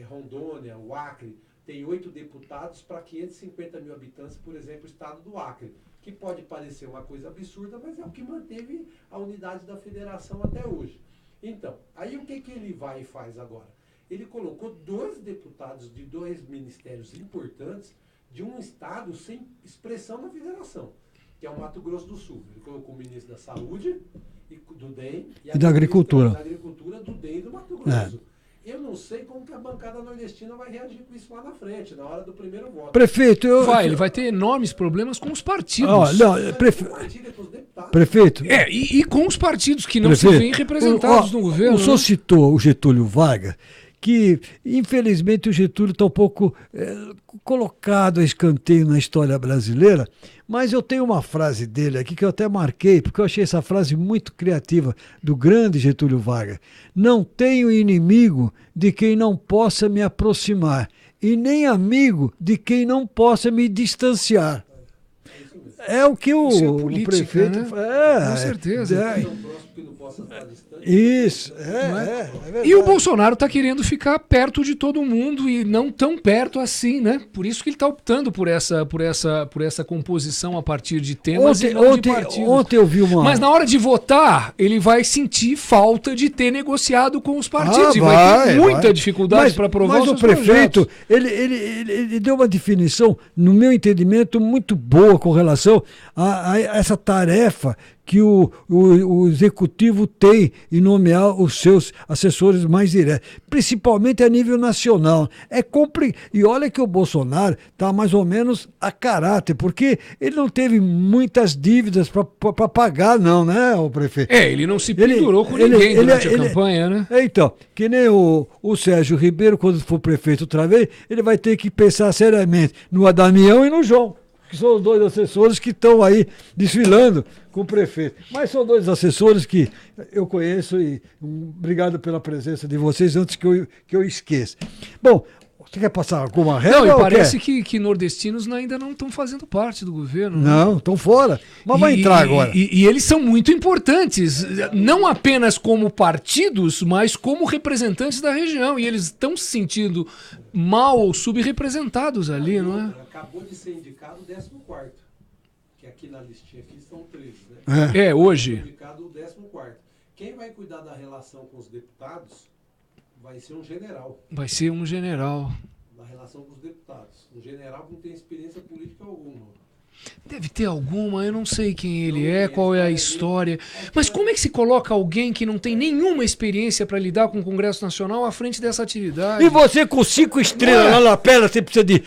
Rondônia, o Acre, tem 8 deputados para 550 mil habitantes, por exemplo, o estado do Acre, que pode parecer uma coisa absurda, mas é o que manteve a unidade da federação até hoje. Então, aí o que ele vai e faz agora? Ele colocou 2 deputados de 2 ministérios importantes de um estado sem expressão na federação, que é o Mato Grosso do Sul. Ele colocou o ministro da Saúde, do DEM, e da Agricultura. Da Agricultura, do DEM e do Mato Grosso. Eu não sei como que a bancada nordestina vai reagir com isso lá na frente, na hora do primeiro voto. Prefeito, ele vai ter enormes problemas com os partidos. Prefeito. E com os partidos que não se veem representados no governo. O senhor citou o Getúlio Vargas, que infelizmente o Getúlio está um pouco colocado a escanteio na história brasileira, mas eu tenho uma frase dele aqui que eu até marquei, porque eu achei essa frase muito criativa, do grande Getúlio Vargas. Não tenho inimigo de quem não possa me aproximar, e nem amigo de quem não possa me distanciar. É o que o prefeito... Né? Com certeza. Isso, E o Bolsonaro está querendo ficar perto de todo mundo e não tão perto assim, né? Por isso que ele está optando por essa composição a partir de temas e não de partidos. Ontem eu vi uma... Mas na hora de votar, ele vai sentir falta de ter negociado com os partidos e vai ter muita dificuldade para aprovar os seus prefeito, projetos. Ele deu uma definição, no meu entendimento, muito boa com relação a essa tarefa que o executivo tem em nomear os seus assessores mais diretos, principalmente a nível nacional. E olha que o Bolsonaro está mais ou menos a caráter, porque ele não teve muitas dívidas para pagar, não, né, o prefeito? Ele não se pendurou com ninguém durante a campanha, né? Então, que nem o Sérgio Ribeiro, quando for prefeito outra vez, ele vai ter que pensar seriamente no Adamião e no João, que são os 2 assessores que estão aí desfilando com o prefeito. Mas são 2 assessores que eu conheço e obrigado pela presença de vocês antes que eu esqueça. Bom, você quer passar alguma regra? Não, e parece que nordestinos ainda não estão fazendo parte do governo. Não, estão fora. Mas vai entrar agora. E eles são muito importantes, não apenas como partidos, mas como representantes da região. E eles estão se sentindo mal ou subrepresentados ali, não é? Acabou de ser indicado o 14º, que aqui na listinha aqui são 13, né? Hoje. Indicado o 14º. Quem vai cuidar da relação com os deputados vai ser um general. Vai ser um general. na relação com os deputados. Um general que não tem experiência política alguma. Deve ter alguma, eu não sei quem ele é, qual é a história. Mas como é que se coloca alguém que não tem nenhuma experiência para lidar com o Congresso Nacional à frente dessa atividade? E você com 5 estrelas lá na lapela, você precisa de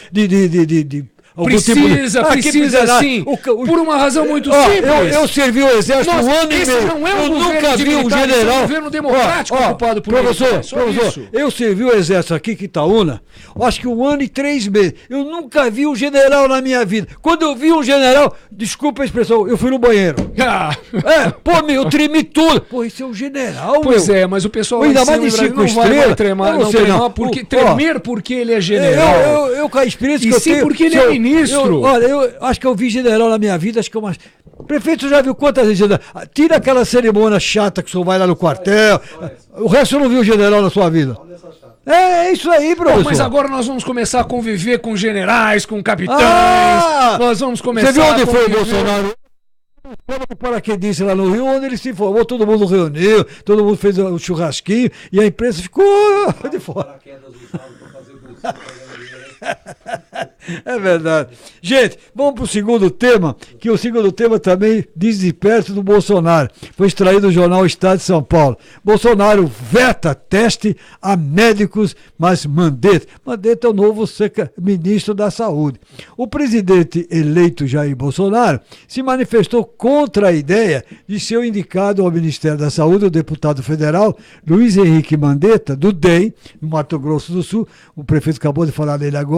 algum Precisa, precisa sim. Por uma razão muito simples. Eu servi o exército Nossa, um ano e esse meio. não é um Eu governo nunca vi um militar, esse é um general. governo democrático ocupado por professor, militares, só professor, isso. eu servi o exército aqui em Itaúna, acho que 1 ano e 3 meses. Eu nunca vi um general na minha vida. Quando eu vi um general, desculpa a expressão, eu fui no banheiro. Ah. Eu tremi tudo. Pô, esse é um general, Pois é, mas o pessoal ainda mais de 5 estrelas. Tremer porque ele é general. Eu com a experiência E que eu sim tenho. porque ele é ministro. Olha, eu acho que eu vi general na minha vida, acho que umas. Prefeito, já viu quantas vezes? Tira aquela cerimônia chata que o senhor vai lá no quartel. O resto eu não viu general na sua vida. É isso aí, professor. Bom, mas agora nós vamos começar a conviver com generais, com capitães. Nós vamos começar. Você viu onde foi o Bolsonaro? O paraquedista lá no Rio, onde ele se formou, todo mundo reuniu, todo mundo fez um churrasquinho e a imprensa ficou de fora. É verdade. Gente, vamos para o segundo tema, que o segundo tema também diz de perto do Bolsonaro. Foi extraído do jornal Estado de São Paulo. Bolsonaro veta teste a médicos, mas Mandetta é o novo ministro da Saúde. O presidente eleito Jair Bolsonaro se manifestou contra a ideia de ser indicado ao Ministério da Saúde o deputado federal Luiz Henrique Mandetta, do DEM, no Mato Grosso do Sul, o prefeito acabou de falar dele agora,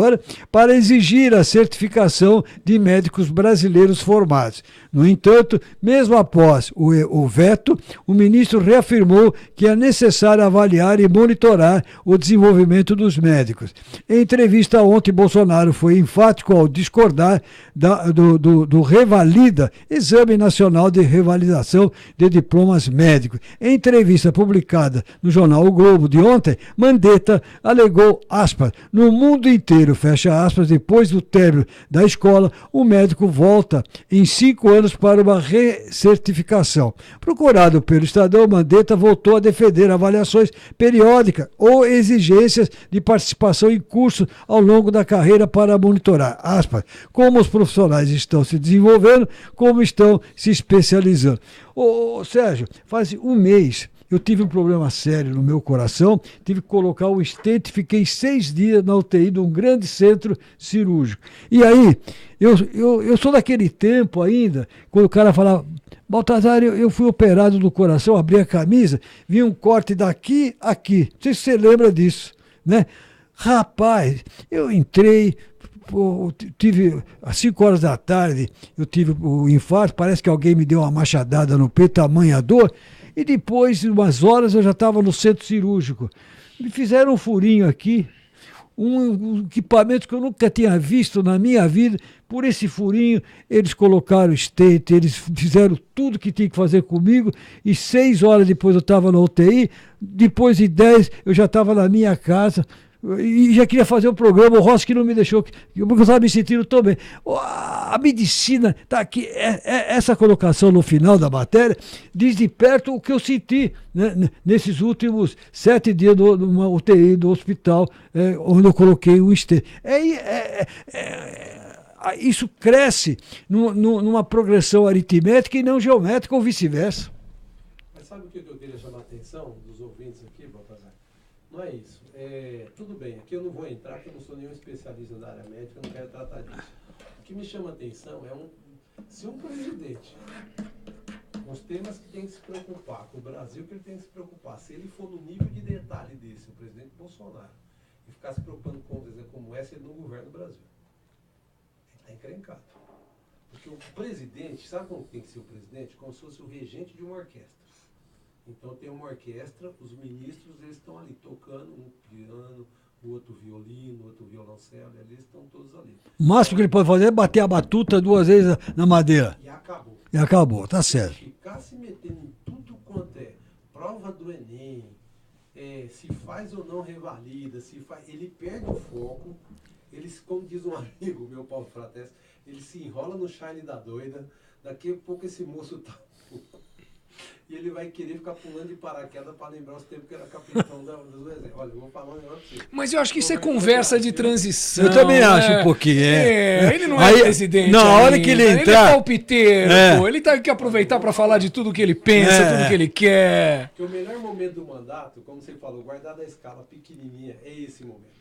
para exigir a certificação de médicos brasileiros formados. No entanto, mesmo após o veto, o ministro reafirmou que é necessário avaliar e monitorar o desenvolvimento dos médicos. Em entrevista ontem, Bolsonaro foi enfático ao discordar do Revalida, Exame Nacional de Revalidação de Diplomas Médicos. Em entrevista publicada no jornal O Globo de ontem, Mandetta alegou, aspas, no mundo inteiro, fecha aspas, depois do término da escola, o médico volta em 5 anos para uma recertificação. Procurado pelo Estadão, Mandetta voltou a defender avaliações periódicas ou exigências de participação em cursos ao longo da carreira para monitorar, aspas, como os profissionais estão se desenvolvendo, como estão se especializando. Sérgio, faz um mês eu tive um problema sério no meu coração, tive que colocar o stent, fiquei 6 dias na UTI de um grande centro cirúrgico. E aí, eu sou daquele tempo ainda, quando o cara falava, Baltazar, eu fui operado do coração, abri a camisa, vi um corte daqui a aqui. Não sei se você lembra disso, né? Rapaz, eu entrei, tive às 5 horas da tarde, eu tive o infarto, parece que alguém me deu uma machadada no peito, tamanha dor. E depois, de umas horas, eu já estava no centro cirúrgico. Me fizeram um furinho aqui, um equipamento que eu nunca tinha visto na minha vida. Por esse furinho, eles colocaram stent, eles fizeram tudo que tinha que fazer comigo. E 6 horas depois eu estava na UTI, depois de 10 eu já estava na minha casa. E já queria fazer um programa, o Rossi que não me deixou, porque eu estava me sentindo tão bem. A medicina está aqui, essa colocação no final da matéria diz de perto o que eu senti, né, nesses últimos 7 dias numa UTI do hospital, onde eu coloquei o stent. Isso cresce numa progressão aritmética e não geométrica ou vice-versa. Mas sabe o que eu queria chamar a atenção dos ouvintes aqui, Baltazar? Não é isso. Tudo bem, aqui eu não vou entrar, porque eu não sou nenhum especialista da área médica, eu não quero tratar disso. O que me chama a atenção se um presidente, com os temas que tem que se preocupar, com o Brasil que ele tem que se preocupar, se ele for no nível de detalhe desse, o presidente Bolsonaro, e ficar se preocupando com um exemplo como essa, ele não governa o Brasil. Ele está encrencado. Porque o presidente, sabe como tem que ser o presidente? Como se fosse o regente de uma orquestra. Então tem uma orquestra, os ministros eles estão ali tocando, um piano, o outro violino, o outro violoncelo, eles estão todos ali. O máximo que ele pode fazer é bater a batuta 2 vezes na madeira. E acabou, tá certo. Ficar se metendo em tudo quanto é prova do Enem, se faz ou não revalida, ele perde o foco, como diz um amigo meu, Paulo Frates, ele se enrola no Shine da doida, daqui a pouco esse moço tá... E ele vai querer ficar pulando de paraquedas para lembrar os tempos que era capitão do exército. Olha, eu vou falar um negócio pra você. Mas eu acho que isso é conversa de transição. Eu também né? acho um pouquinho, Ele não é presidente. Na hora ainda. que ele Ele entrar... é palpiteiro, pô. Ele tem que aproveitar para falar de tudo que ele pensa, tudo que ele quer. Porque o melhor momento do mandato, como você falou, guardar da escala pequenininha, é esse momento.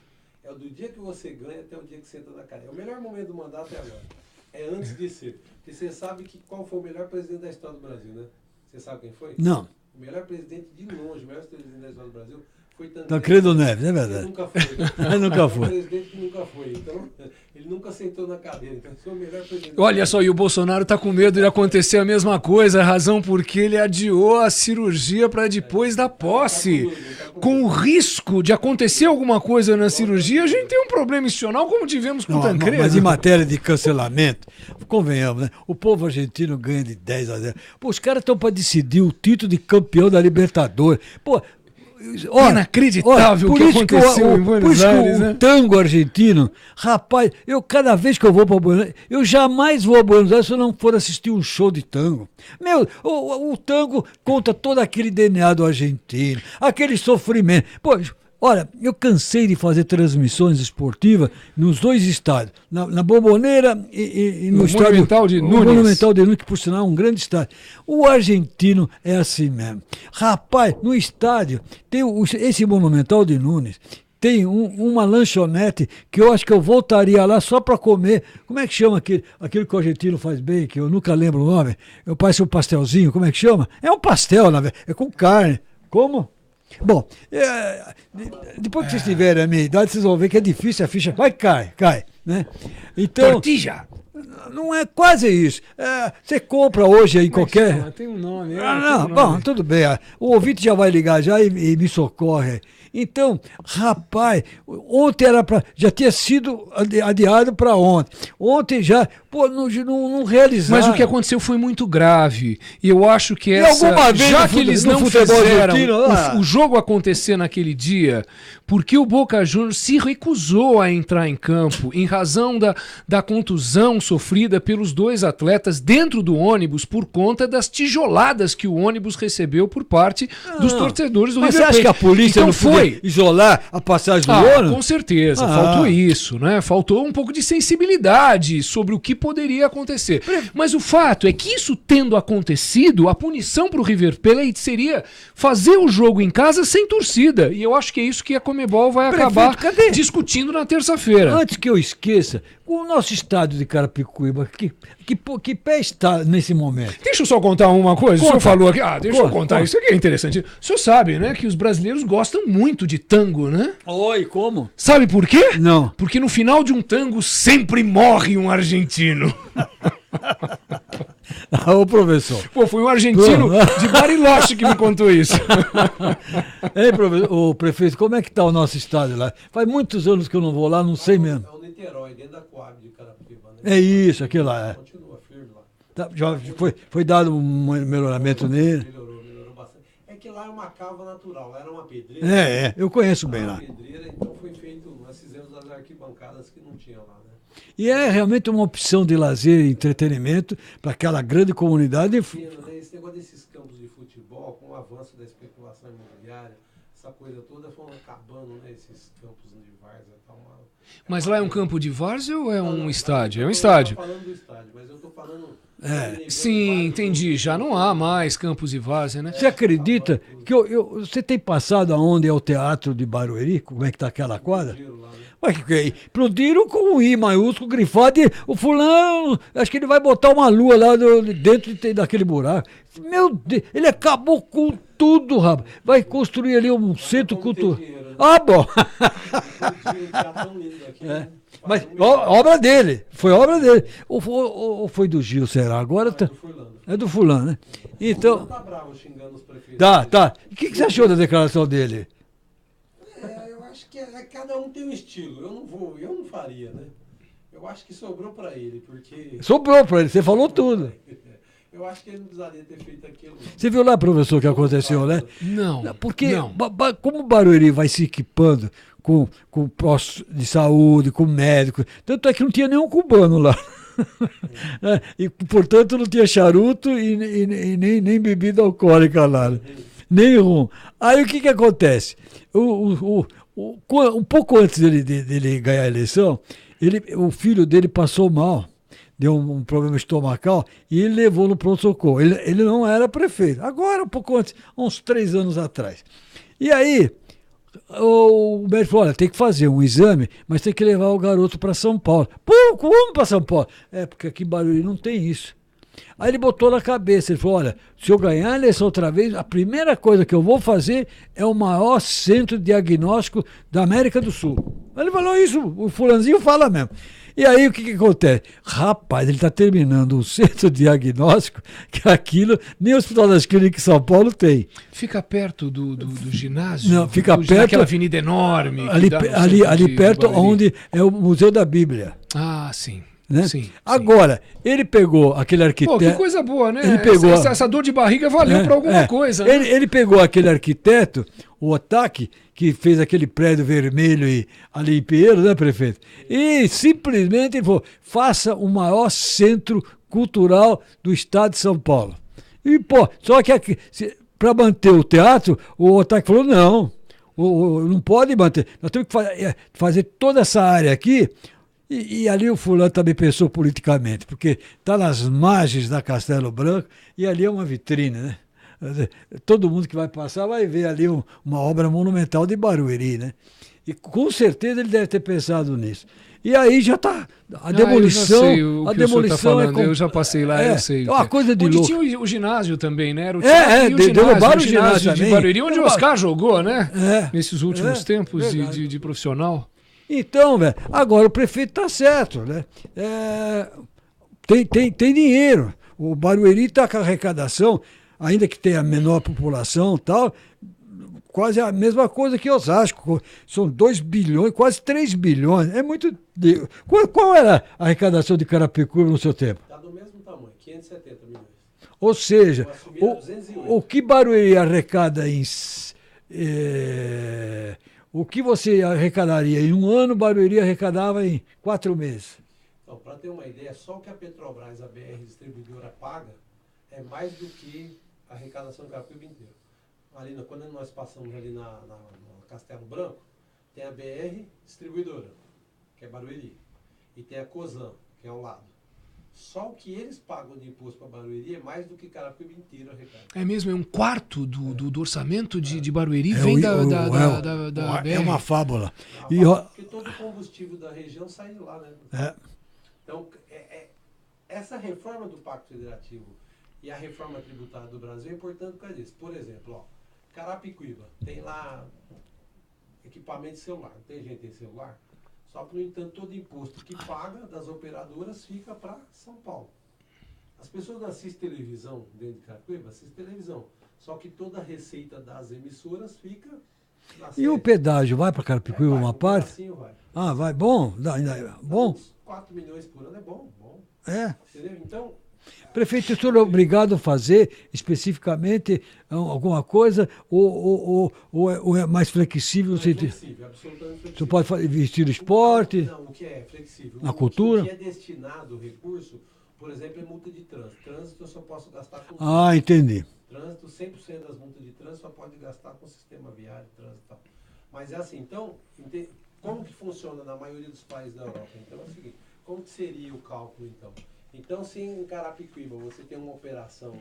É do dia que você ganha até o dia que você entra na cadeia. O melhor momento do mandato é agora. É antes de ser. Porque você sabe qual foi o melhor presidente da história do Brasil, né? Você sabe quem foi? Não. O melhor presidente de longe, o melhor presidente da história do Brasil foi Tancredo Neves, é verdade. Ele nunca foi. Ele nunca foi. O presidente que nunca foi. Então, ele nunca sentou na cadeira. Então, foi o melhor presidente. Olha só, e o Bolsonaro tá com medo de acontecer a mesma coisa, a razão porque ele adiou a cirurgia para depois da posse. Com o risco de acontecer alguma coisa na cirurgia, a gente tem um problema institucional como tivemos com o Tancredo. Mas em matéria de cancelamento, convenhamos, né? O povo argentino ganha de 10-0. Pô, os caras estão para decidir o título de campeão da Libertadores. Pô, inacreditável o que aconteceu em Buenos Aires, né? O tango argentino, rapaz, cada vez que eu vou para Buenos Aires, eu jamais vou a Buenos Aires se eu não for assistir um show de tango. Meu, o tango conta todo aquele DNA do argentino, aquele sofrimento. Pô, olha, eu cansei de fazer transmissões esportivas nos dois estádios, na Bombonera e no estádio Monumental de Nunes. Monumental de Nunes, que por sinal é um grande estádio. O argentino é assim mesmo. Rapaz, no estádio, tem esse Monumental de Nunes, tem uma lanchonete que eu acho que eu voltaria lá só para comer. Como é que chama aquilo que o argentino faz bem, que eu nunca lembro o nome? Parece um pastelzinho, como é que chama? É um pastel, na verdade, é com carne. Como? Bom, depois que vocês tiverem a minha idade, vocês vão ver que é difícil, a ficha cai, né? Então, Tortilla. Não é quase isso. Você compra hoje aí qualquer... Tem um nome. Bom, tudo bem. O ouvinte já vai ligar já e me socorre. Então, rapaz, ontem já tinha sido adiado para ontem. Ontem já, não realizaram. Mas o que aconteceu foi muito grave. E eu acho que já que eles não fizeram o jogo acontecer naquele dia, porque o Boca Juniors se recusou a entrar em campo em razão da contusão sofrida pelos dois atletas dentro do ônibus por conta das tijoladas que o ônibus recebeu por parte dos torcedores do River Plate. Mas você acha que a polícia então não foi isolar a passagem do ônibus? Com certeza, faltou isso, né? Faltou um pouco de sensibilidade sobre o que poderia acontecer. Mas o fato é que isso tendo acontecido, a punição para o River Plate seria fazer o jogo em casa sem torcida. E eu acho que é isso que a Conmebol vai acabar discutindo na terça-feira. Antes que eu esqueça, o nosso estádio de Carapicuíba, que pé está nesse momento? Deixa eu só contar uma coisa. O senhor falou aqui. Deixa eu contar. Conta. Isso aqui é interessante. O senhor sabe, né, que os brasileiros gostam muito de tango, né? Oi, como? Sabe por quê? Não. Porque no final de um tango sempre morre um argentino. Ô, professor. Pô, foi um argentino de Bariloche que me contou isso. Ei, o prefeito, como é que tá o nosso estádio lá? Faz muitos anos que eu não vou lá, não sei mesmo. É o Niterói, dentro da Coab de Carapicuíba. Né? É isso, aquilo lá. Continua firme lá. Já foi dado um melhoramento nele. Melhorou bastante. É que lá é uma cava natural, lá era uma pedreira. Eu conheço bem lá. Pedreira, então foi feito, nós fizemos as arquibancadas que não tinham lá, né? E é realmente uma opção de lazer e entretenimento para aquela grande comunidade. Esse negócio desses campos de futebol, com o avanço da especulação imobiliária, essa coisa toda, foram acabando, né, esses campos de várzea. Mas lá é um campo de várzea ou é um estádio? É um estádio. Eu estou falando do estádio, mas eu estou falando... Sim, entendi. Já não há mais campos de várzea, né? Você acredita que você tem passado aonde é o Teatro de Barueri? Como é que está aquela quadra? Explodiram com um I maiúsculo, grifado, e o fulano, acho que ele vai botar uma lua lá dentro daquele buraco. Meu Deus, ele acabou com tudo, rapaz. Vai construir ali um centro cultural. Bom. Mas obra dele, foi obra dele. Ou foi do Gil, será? Agora tá. É do fulano, né? Então. Tá bravo xingando os prefeitos. Tá. O que você achou da declaração dele? Eu acho que cada um tem um estilo. Eu não faria, né? Eu acho que sobrou para ele, porque... Sobrou para ele, você falou tudo. Eu acho que ele não precisaria ter feito aquilo. Você viu lá, professor, o que aconteceu, né? Não. Porque como o Barueri vai se equipando com postos de saúde, com médicos, tanto é que não tinha nenhum cubano lá. E, portanto, não tinha charuto e nem bebida alcoólica lá. Né? Nem rum. Aí o que acontece? Um pouco antes dele ganhar a eleição, o filho dele passou mal, deu um problema estomacal e ele levou no pronto-socorro. Ele não era prefeito. Agora, um pouco antes, uns 3 anos atrás. E aí, o médico falou, olha, tem que fazer um exame, mas tem que levar o garoto para São Paulo. Pô, como para São Paulo? Porque aqui em Barueri não tem isso. Aí ele botou na cabeça, ele falou, olha, se eu ganhar a eleição outra vez, a primeira coisa que eu vou fazer é o maior centro diagnóstico da América do Sul. Ele falou isso, o fulanzinho fala mesmo. E aí o que acontece? Rapaz, ele está terminando um centro diagnóstico que aquilo nem o Hospital das Clínicas em São Paulo tem. Fica perto do ginásio? Não, fica perto... Daquela avenida enorme. Ali perto, onde é o Museu da Bíblia. Ah, sim. Né? Sim. Agora, ele pegou aquele arquiteto... Pô, que coisa boa, né? Ele pegou... essa dor de barriga valeu para alguma coisa. Né? Ele pegou aquele arquiteto, o Otaki, que fez aquele prédio vermelho ali em Pinheiros, né, prefeito? E simplesmente ele falou, faça o maior centro cultural do estado de São Paulo. E, pô, só que para manter o teatro, o Otaki falou, não pode manter. Nós temos que fazer toda essa área aqui. E ali o fulano também pensou politicamente, porque está nas margens da Castelo Branco e ali é uma vitrine, né? Todo mundo que vai passar vai ver ali uma obra monumental de Barueri, né? E com certeza ele deve ter pensado nisso. E aí já está a demolição. A demolição eu já passei lá, eu sei. É uma coisa de louco. Tinha o ginásio também, né? Era o derrubaram o ginásio de Barueri, onde o Oscar jogou, né? Nesses últimos tempos de profissional. Então, velho, agora o prefeito está certo, né? Tem dinheiro. O Barueri está com a arrecadação, ainda que tenha a menor população e tal, quase a mesma coisa que Osasco. São 2 bilhões, quase 3 bilhões. É muito. Qual era a arrecadação de Carapicuíba no seu tempo? Está do mesmo tamanho, 570 milhões. Ou seja, o que Barueri arrecada em. O que você arrecadaria em um ano, Barueri arrecadava em 4 meses. Então, para ter uma ideia, só o que a Petrobras, a BR distribuidora, paga é mais do que a arrecadação do Carapicuíba inteiro. Ali, quando nós passamos ali na Castelo Branco, tem a BR distribuidora, que é Barueri, e tem a Cosan, que é ao lado. Só o que eles pagam de imposto para Barueri é mais do que Carapicuíba inteiro arrecada. É mesmo? É um quarto do orçamento de Barueri vem da BR. É uma fábula. Porque todo o combustível da região sai de lá, né? Então, essa reforma do Pacto Federativo e a reforma tributária do Brasil é importante por causa disso. Por exemplo, Carapicuíba tem lá equipamento de celular. Não tem gente que tem celular? Só que, no entanto, todo imposto que paga das operadoras fica para São Paulo. As pessoas não assistem televisão dentro de Carapicuíba, assistem televisão. Só que toda a receita das emissoras fica na E o pedágio vai para Carapicuíba uma parte? Assim vai. Ah, vai. Bom? Bom? 4 milhões por ano é bom. Entendeu? Então... Prefeito, o senhor é obrigado a fazer especificamente alguma coisa ou é mais flexível? É flexível, absolutamente flexível. Você pode investir no esporte? Não, o que é flexível? Na cultura? O que é destinado, o recurso, por exemplo, é multa de trânsito. Trânsito eu só posso gastar com... Ah, entendi. Trânsito, 100% das multas de trânsito só pode gastar com o sistema viário, trânsito e tal. Mas é assim, então, como que funciona na maioria dos países da Europa? Então é o seguinte, como que seria o cálculo então? Então, se em Carapicuíba você tem uma operação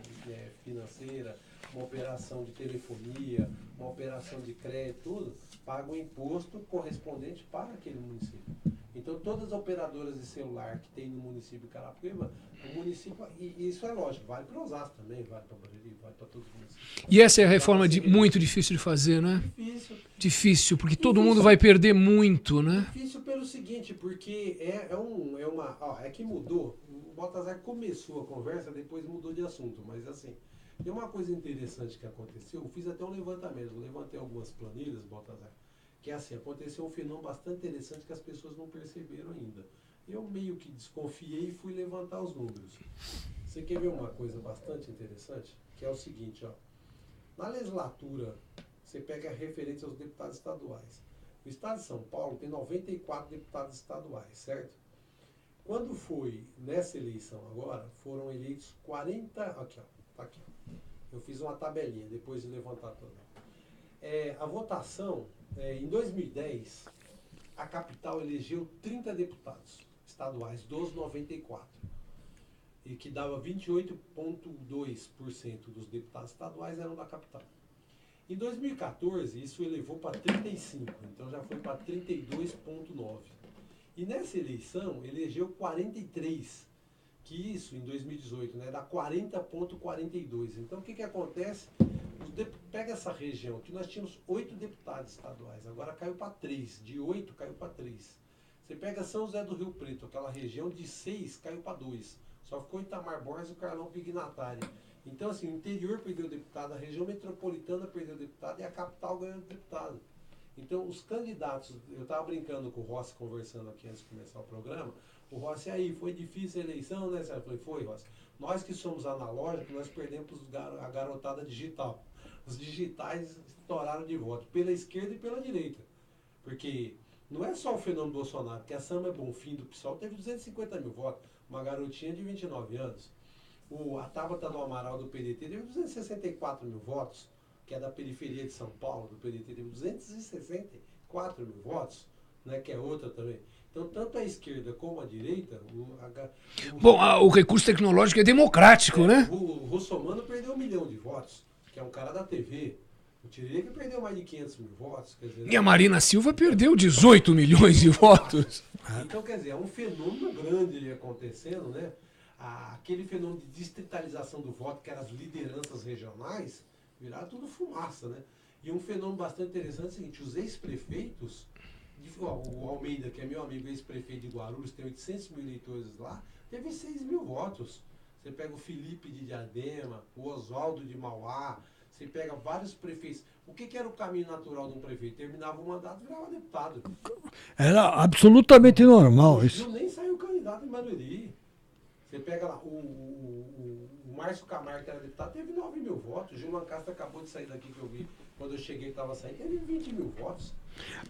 financeira, uma operação de telefonia, uma operação de crédito, tudo, paga um imposto correspondente para aquele município. Então, todas as operadoras de celular que tem no município de Carapicuíba, o município, e isso é lógico, vale para Osasco também, vale para Barueri, vale para todos os municípios. E essa é a reforma muito difícil de fazer, né? Difícil, porque todo mundo vai perder muito, né? Difícil pelo seguinte, porque é que mudou. O Baltazar começou a conversa, depois mudou de assunto, mas assim, tem uma coisa interessante que aconteceu, eu fiz até um levantamento, eu levantei algumas planilhas, Baltazar, que é assim, aconteceu um fenômeno bastante interessante que as pessoas não perceberam ainda. Eu meio que desconfiei e fui levantar os números. Você quer ver uma coisa bastante interessante? Que é o seguinte, na legislatura, você pega a referência aos deputados estaduais. O estado de São Paulo tem 94 deputados estaduais, certo? Quando foi nessa eleição agora, foram eleitos 40... Aqui, ó. Tá aqui. Eu fiz uma tabelinha, depois de levantar toda. A votação, em 2010, a capital elegeu 30 deputados estaduais dos 94. E que dava 28,2% dos deputados estaduais eram da capital. Em 2014, isso elevou para 35, então já foi para 32,9. E nessa eleição, elegeu 43, que isso, em 2018, né, dá 40,42. Então, o que acontece? Pega essa região, que nós tínhamos 8 deputados estaduais, agora caiu para 3, de 8 caiu para 3. Você pega São José do Rio Preto, aquela região de 6 caiu para 2. Só ficou Itamar Borges e o Carlão Pignatari. Então, assim, o interior perdeu deputado, a região metropolitana perdeu deputado e a capital ganhou deputado. Então, os candidatos, eu estava brincando com o Rossi, conversando aqui antes de começar o programa, o Rossi, aí, foi difícil a eleição, né? Eu falei, foi, Rossi. Nós que somos analógicos, nós perdemos a garotada digital. Os digitais estouraram de voto, pela esquerda e pela direita. Porque não é só o fenômeno Bolsonaro, porque a Samba Bonfim do PSOL teve 250 mil votos, uma garotinha de 29 anos. A Tabata do Amaral do PDT teve 264 mil votos, que é da periferia de São Paulo, do PDT teve 264 mil votos, né, que é outra também. Então, tanto a esquerda como a direita... o recurso tecnológico é democrático, né? O Russomano perdeu 1 milhão de votos, que é um cara da TV. O Tiririca perdeu mais de 500 mil votos. Quer dizer, E a Marina Silva perdeu 18 milhões de votos. Então, quer dizer, é um fenômeno grande ali acontecendo, né? Aquele fenômeno de distritalização do voto, que eram as lideranças regionais, viraram tudo fumaça, né? E um fenômeno bastante interessante é o seguinte, os ex-prefeitos, o Almeida, que é meu amigo, ex-prefeito de Guarulhos, tem 800 mil eleitores lá, teve 6 mil votos. Você pega o Felipe de Diadema, o Oswaldo de Mauá, você pega vários prefeitos. O que era o caminho natural de um prefeito? Terminava o mandato e virava deputado. Era absolutamente normal isso. Nem saiu candidato em Barueri. Você pega lá, o Márcio Camargo, que era deputado, teve 9 mil votos. O Gil Lancastre acabou de sair daqui, que eu vi. Quando eu cheguei, estava saindo, teve 20 mil votos.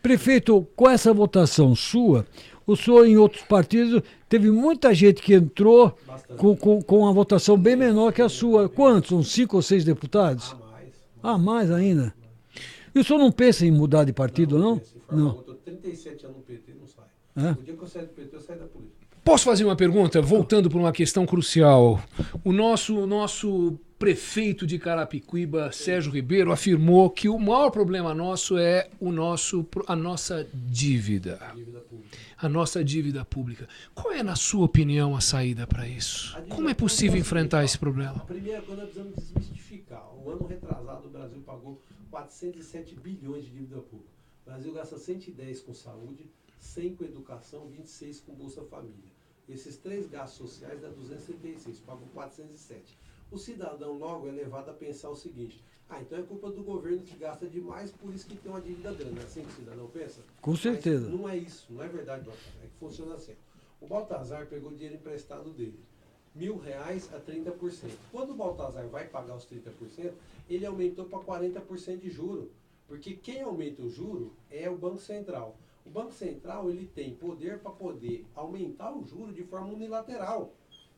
Prefeito, com essa votação sua, o senhor em outros partidos, teve muita gente que entrou com uma votação bem menor que a sua. Quantos? Uns 5 ou 6 deputados? Mais ainda. E o senhor não pensa em mudar de partido, não? Não. Eu estou 37 anos no PT, não sai. O dia que eu sair do PT, eu saio da política. Posso fazer uma pergunta, voltando para uma questão crucial? O nosso prefeito de Carapicuíba, Sérgio Ribeiro, afirmou que o maior problema nosso é a nossa dívida. A nossa dívida pública. Qual é, na sua opinião, a saída para isso? Como é possível enfrentar esse problema? A primeira coisa, nós precisamos desmistificar. O ano retrasado, o Brasil pagou 407 bilhões de dívida pública. O Brasil gasta 110 com saúde, 100 com educação, 26 com Bolsa Família. Esses 3 gastos sociais dá 276, pagam 407. O cidadão logo é levado a pensar o seguinte, então é culpa do governo que gasta demais, por isso que tem uma dívida grande. É assim que o cidadão pensa? Com certeza. Mas não é isso, não é verdade, Baltazar. É que funciona assim. O Baltazar pegou dinheiro emprestado dele, R$1.000 a 30%. Quando o Baltazar vai pagar os 30%, ele aumentou para 40% de juro. Porque quem aumenta o juro é o Banco Central. O Banco Central ele tem poder para poder aumentar o juro de forma unilateral.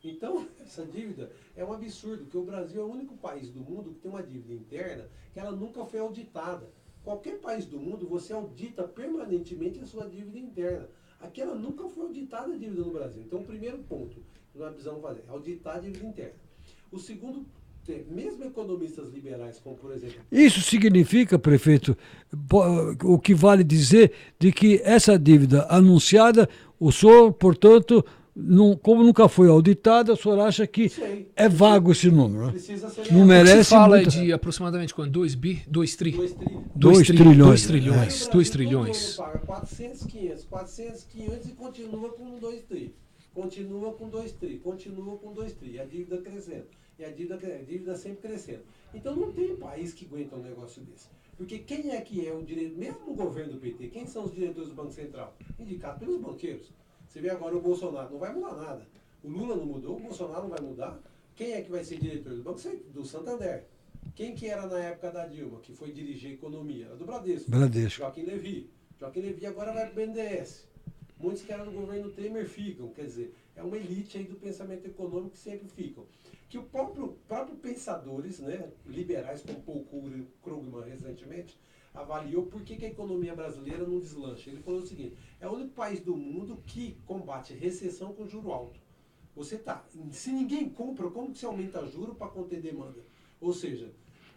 Então, essa dívida é um absurdo, porque o Brasil é o único país do mundo que tem uma dívida interna que ela nunca foi auditada. Qualquer país do mundo, você audita permanentemente a sua dívida interna. Aqui ela nunca foi auditada a dívida no Brasil. Então, o primeiro ponto que nós precisamos fazer é auditar a dívida interna. O segundo, mesmo economistas liberais, como por exemplo... Isso significa, prefeito, o que vale dizer de que essa dívida anunciada, o senhor, portanto... como nunca foi auditada, o senhor acha que é vago esse número? Precisa ser não merece. Se fala muito... de aproximadamente quanto? 2 trilhões. 2 trilhões. 2 trilhões. Paga 400, 500 e continua com 2 tri. Continua com 2 tri. Continua com 2 tri. E a dívida crescendo. E a dívida sempre crescendo. Então não tem país que aguenta um negócio desse. Porque quem é que é o diretor, mesmo no governo do PT, quem são os diretores do Banco Central? Indicados pelos banqueiros. Você vê agora o Bolsonaro, não vai mudar nada. O Lula não mudou, o Bolsonaro não vai mudar. Quem é que vai ser diretor do Banco? Do Santander. Quem que era na época da Dilma, que foi dirigir a economia? Era do Bradesco. Joaquim Levy. Joaquim Levy agora vai para o BNDES. Muitos que eram do governo Temer ficam. Quer dizer, é uma elite aí do pensamento econômico que sempre ficam. Que o próprio pensadores, né, liberais, como Paul Krugman recentemente, avaliou por que a economia brasileira não deslancha. Ele falou o seguinte: é o único país do mundo que combate recessão com juro alto. Se ninguém compra, como que você aumenta juro para conter demanda? Ou seja,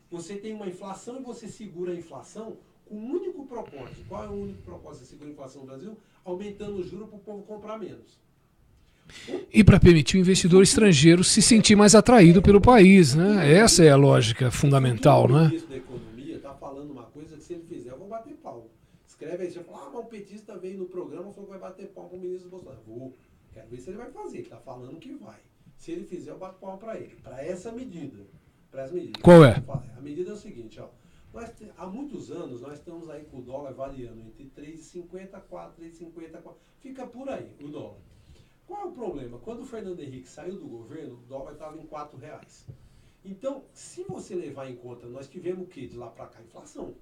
você tem uma inflação e você segura a inflação com um único propósito. Qual é o único propósito de segurar a inflação no Brasil? Aumentando o juro para o povo comprar menos. E para permitir o investidor estrangeiro se sentir mais atraído pelo país, né? Essa é a lógica fundamental, O né? ministro da Economia está falando uma coisa que se ele fizer, eu vou bater pau. Escreve aí, você fala, mas o petista veio no programa e falou que vai bater pau para o ministro Bolsonaro. Quero ver se ele vai fazer, ele está falando que vai. Se ele fizer, eu bato pau para ele. Para essa medida. Qual é? A medida é o seguinte, ó. Há muitos anos nós estamos aí com o dólar variando entre 3,50 a 4, 3,50 a 4. Fica por aí o dólar. Qual é o problema? Quando o Fernando Henrique saiu do governo, o dólar estava em R$4. Então, se você levar em conta, nós tivemos o quê? De lá para cá? Inflação.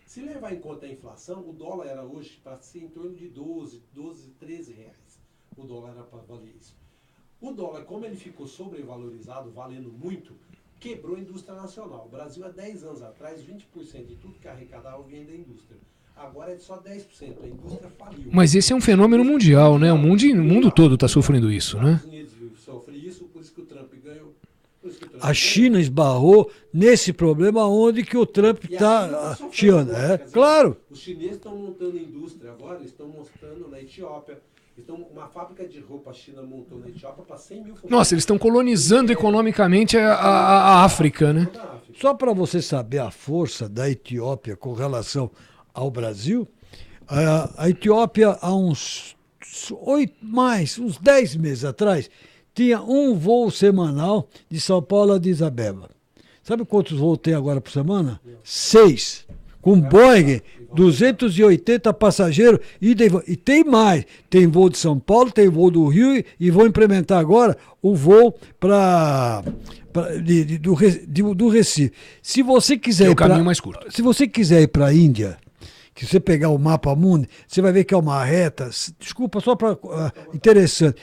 Se levar em conta a inflação, o dólar era hoje para ser em torno de 12, 13 reais. O dólar era para valer isso. O dólar, como ele ficou sobrevalorizado, valendo muito, quebrou a indústria nacional. O Brasil, há 10 anos atrás, 20% de tudo que arrecadava vinha da indústria. Agora é só 10%. A indústria faliu. Mas esse é um fenômeno mundial, né? O mundo todo está sofrendo isso, né? Os Estados Unidos sofrem isso, por isso que o Trump ganhou. A China esbarrou nesse problema onde que o Trump está chiando. Claro. Os chineses estão montando indústria agora, eles estão montando na Etiópia. Então, uma fábrica de roupa a China montou na Etiópia para 100 mil funcionários. Nossa, eles estão colonizando economicamente a África, né? Só para você saber a força da Etiópia com relação ao Brasil, a Etiópia há uns 10 meses atrás, tinha um voo semanal de São Paulo a Addis Abeba. Sabe quantos voos tem agora por semana? 6. Com Boeing, 280 passageiros, e tem mais. Tem voo de São Paulo, tem voo do Rio, e vão implementar agora o voo do Recife. Se você quiser o caminho mais curto. Se você quiser ir para a Índia, que você pegar o mapa mundo, você vai ver que é uma reta, desculpa, só para interessante,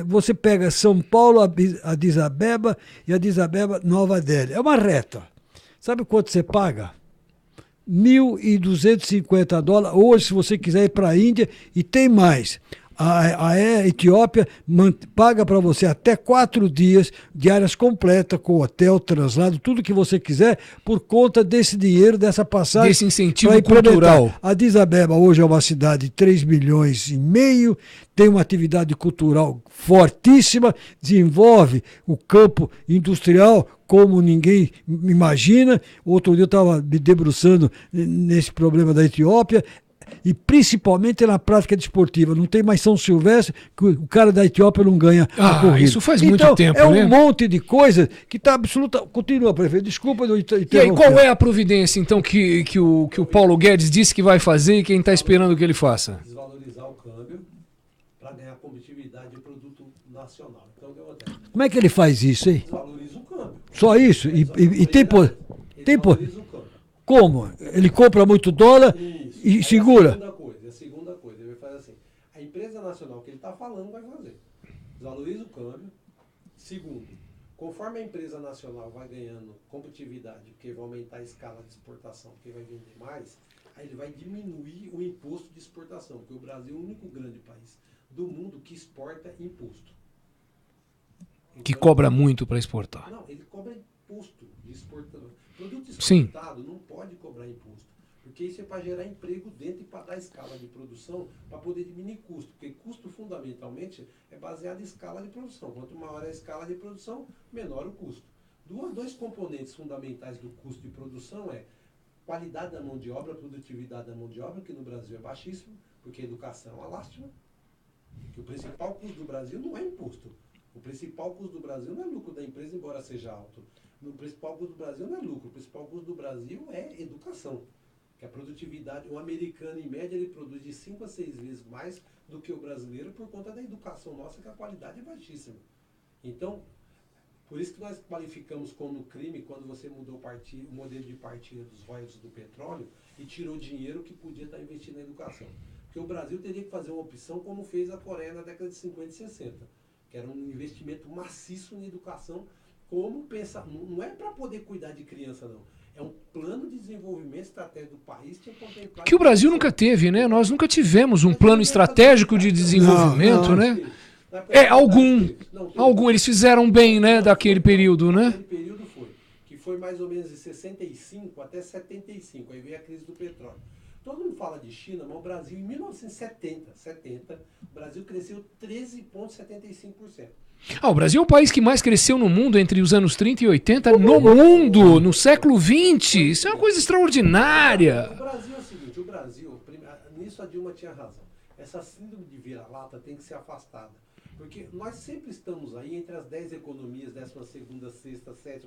você pega São Paulo, Addis Abeba, e Addis Abeba, Nova Delhi. É uma reta. Sabe quanto você paga? $1.250. Hoje, se você quiser ir para a Índia, e tem mais. A Etiópia paga para você até 4 dias, diárias completas, com hotel, translado, tudo que você quiser, por conta desse dinheiro, dessa passagem. Desse incentivo cultural. A Addis Abeba hoje é uma cidade de 3,5 milhões, tem uma atividade cultural fortíssima, desenvolve o campo industrial como ninguém imagina. Outro dia eu estava me debruçando nesse problema da Etiópia, e principalmente na prática desportiva. Não tem mais São Silvestre que o cara da Etiópia não ganha a corrida. Isso faz muito tempo, é né? um monte de coisa que está absoluta... Continua, prefeito. Desculpa eu interromper. E aí, qual é a providência, então, que o Paulo Guedes disse que vai fazer e quem está esperando que ele faça? Desvalorizar o câmbio para ganhar competitividade de produto nacional. Então, o que acontece? Como é que ele faz isso, hein? Desvaloriza o câmbio. Só isso? E tem... Desvaloriza o câmbio. Como? Ele compra muito dólar e segura? A segunda coisa, ele vai fazer assim. A empresa nacional que ele está falando vai fazer. Desvaloriza o câmbio. Segundo, conforme a empresa nacional vai ganhando competitividade, porque vai aumentar a escala de exportação, porque vai vender mais, aí ele vai diminuir o imposto de exportação, porque o Brasil é o único grande país do mundo que exporta imposto. Então, Que cobra muito para exportar. Não, ele cobra imposto de exportador. Produto Sim. exportado não pode cobrar imposto, porque isso é para gerar emprego dentro e para dar escala de produção, para poder diminuir custo, porque custo fundamentalmente é baseado em escala de produção. Quanto maior é a escala de produção, menor o custo. Dois componentes fundamentais do custo de produção é qualidade da mão de obra, produtividade da mão de obra, que no Brasil é baixíssimo, porque a educação é uma lástima, que o principal custo do Brasil não é imposto. O principal custo do Brasil não é lucro da empresa, embora seja alto. O principal custo do Brasil não é lucro. O principal custo do Brasil é educação. Que a produtividade, o americano, em média, ele produz de 5 a 6 vezes mais do que o brasileiro por conta da educação nossa, que a qualidade é baixíssima. Então, por isso que nós qualificamos como crime quando você mudou o modelo de partilha dos royalties do petróleo e tirou dinheiro que podia estar investido na educação. Porque o Brasil teria que fazer uma opção como fez a Coreia na década de 50 e 60. que era um investimento maciço em educação, como pensar, não é para poder cuidar de criança, não. É um plano de desenvolvimento estratégico do país que contemplar... Que o Brasil nunca teve, né? Nós nunca tivemos um plano estratégico de desenvolvimento, né? Algum eles fizeram bem, né, daquele período, né? Aquele período foi mais ou menos de 65 até 75, aí veio a crise do petróleo. Todo mundo fala de China, mas o Brasil, em 1970, o Brasil cresceu 13,75%. O Brasil é o país que mais cresceu no mundo entre os anos 30 e 80, no mundo, no século 20. Isso é uma coisa extraordinária. O Brasil é o seguinte, nisso a Dilma tinha razão. Essa síndrome de vira-lata tem que ser afastada. Porque nós sempre estamos aí entre as 10 economias, 12ª, 6ª, 7ª.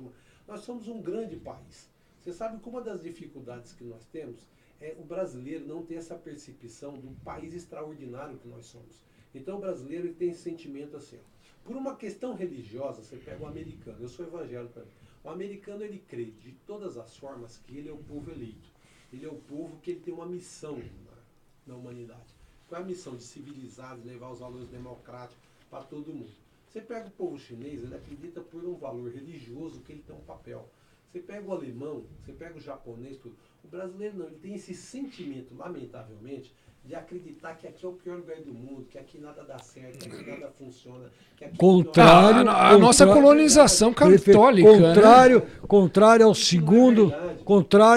Nós somos um grande país. Você sabe que uma das dificuldades que nós temos é o brasileiro não ter essa percepção do país extraordinário que nós somos. Então o brasileiro ele tem esse sentimento assim, ó. Por uma questão religiosa, você pega o americano, eu sou evangélico também. O americano ele crê de todas as formas que ele é o povo eleito. Ele é o povo que ele tem uma missão na humanidade. Qual é a missão? De civilizar, de levar os valores democráticos para todo mundo. Você pega o povo chinês, ele acredita por um valor religioso que ele tem um papel. Você pega o alemão, você pega o japonês, tudo. O brasileiro não, ele tem esse sentimento, lamentavelmente, de acreditar que aqui é o pior lugar do mundo, que aqui nada dá certo, que aqui nada funciona. Que aqui a nossa colonização católica. Contrário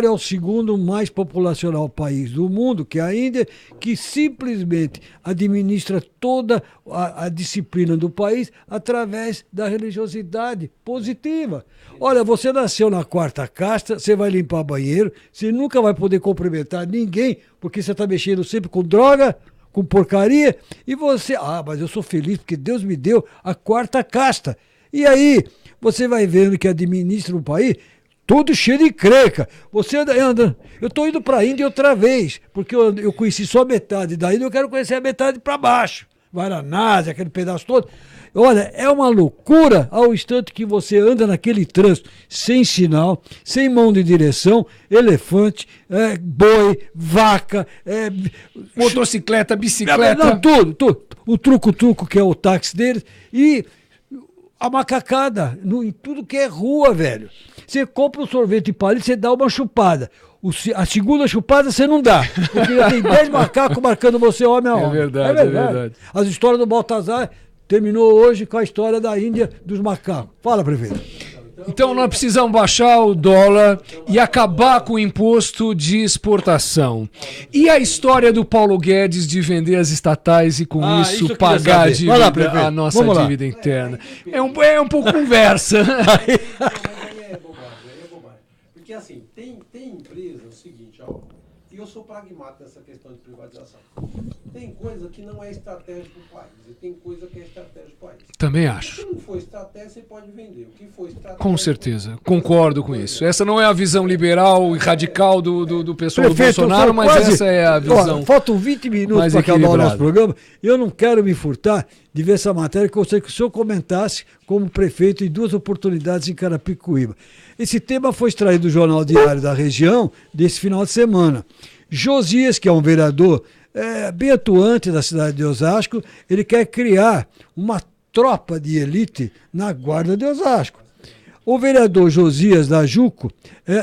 ao segundo mais populacional país do mundo, que a Índia, que simplesmente administra toda a disciplina do país através da religiosidade positiva. Olha, você nasceu na 4ª casta, você vai limpar banheiro, você nunca vai poder cumprimentar ninguém, porque você está mexendo sempre com droga, com porcaria, e você... mas eu sou feliz porque Deus me deu a 4ª casta. E aí, você vai vendo que administra um país todo cheio de creca. Você anda... Eu estou indo para a Índia outra vez, porque eu conheci só metade da Índia, eu quero conhecer a metade para baixo. Varanasi, aquele pedaço todo. Olha, é uma loucura ao instante que você anda naquele trânsito sem sinal, sem mão de direção, elefante, boi, vaca, motocicleta, bicicleta. Não, tudo. O truco que é o táxi deles e a macacada em tudo que é rua, velho. Você compra um sorvete de palito, você dá uma chupada. A segunda chupada você não dá, porque já tem 10 macacos marcando você homem a homem. É verdade. As histórias do Baltazar terminou hoje com a história da Índia dos macacos. Fala, prefeito. Então nós precisamos baixar o dólar e acabar com o imposto de exportação. E a história do Paulo Guedes de vender as estatais e com isso pagar a nossa dívida interna. É um pouco conversa. É bobagem. Porque assim, tem empresa, é o seguinte, ó, e eu sou pragmático nessa questão de privatização. Tem coisa que não é estratégia para o país, e tem coisa que é estratégia para o país. Também acho. Se não for estratégia, você pode vender. O que for estratégia... Com certeza, concordo com isso. Essa não é a visão liberal e radical do pessoal do Bolsonaro, mas essa é a visão. Faltam 20 minutos para acabar o nosso programa. Eu não quero me furtar de ver essa matéria que eu gostaria que o senhor comentasse como prefeito em 2 oportunidades em Carapicuíba. Esse tema foi extraído do Jornal Diário da Região desse final de semana. Josias, que é um vereador bem atuante da cidade de Osasco, ele quer criar uma tropa de elite na guarda de Osasco. O vereador Josias da Juco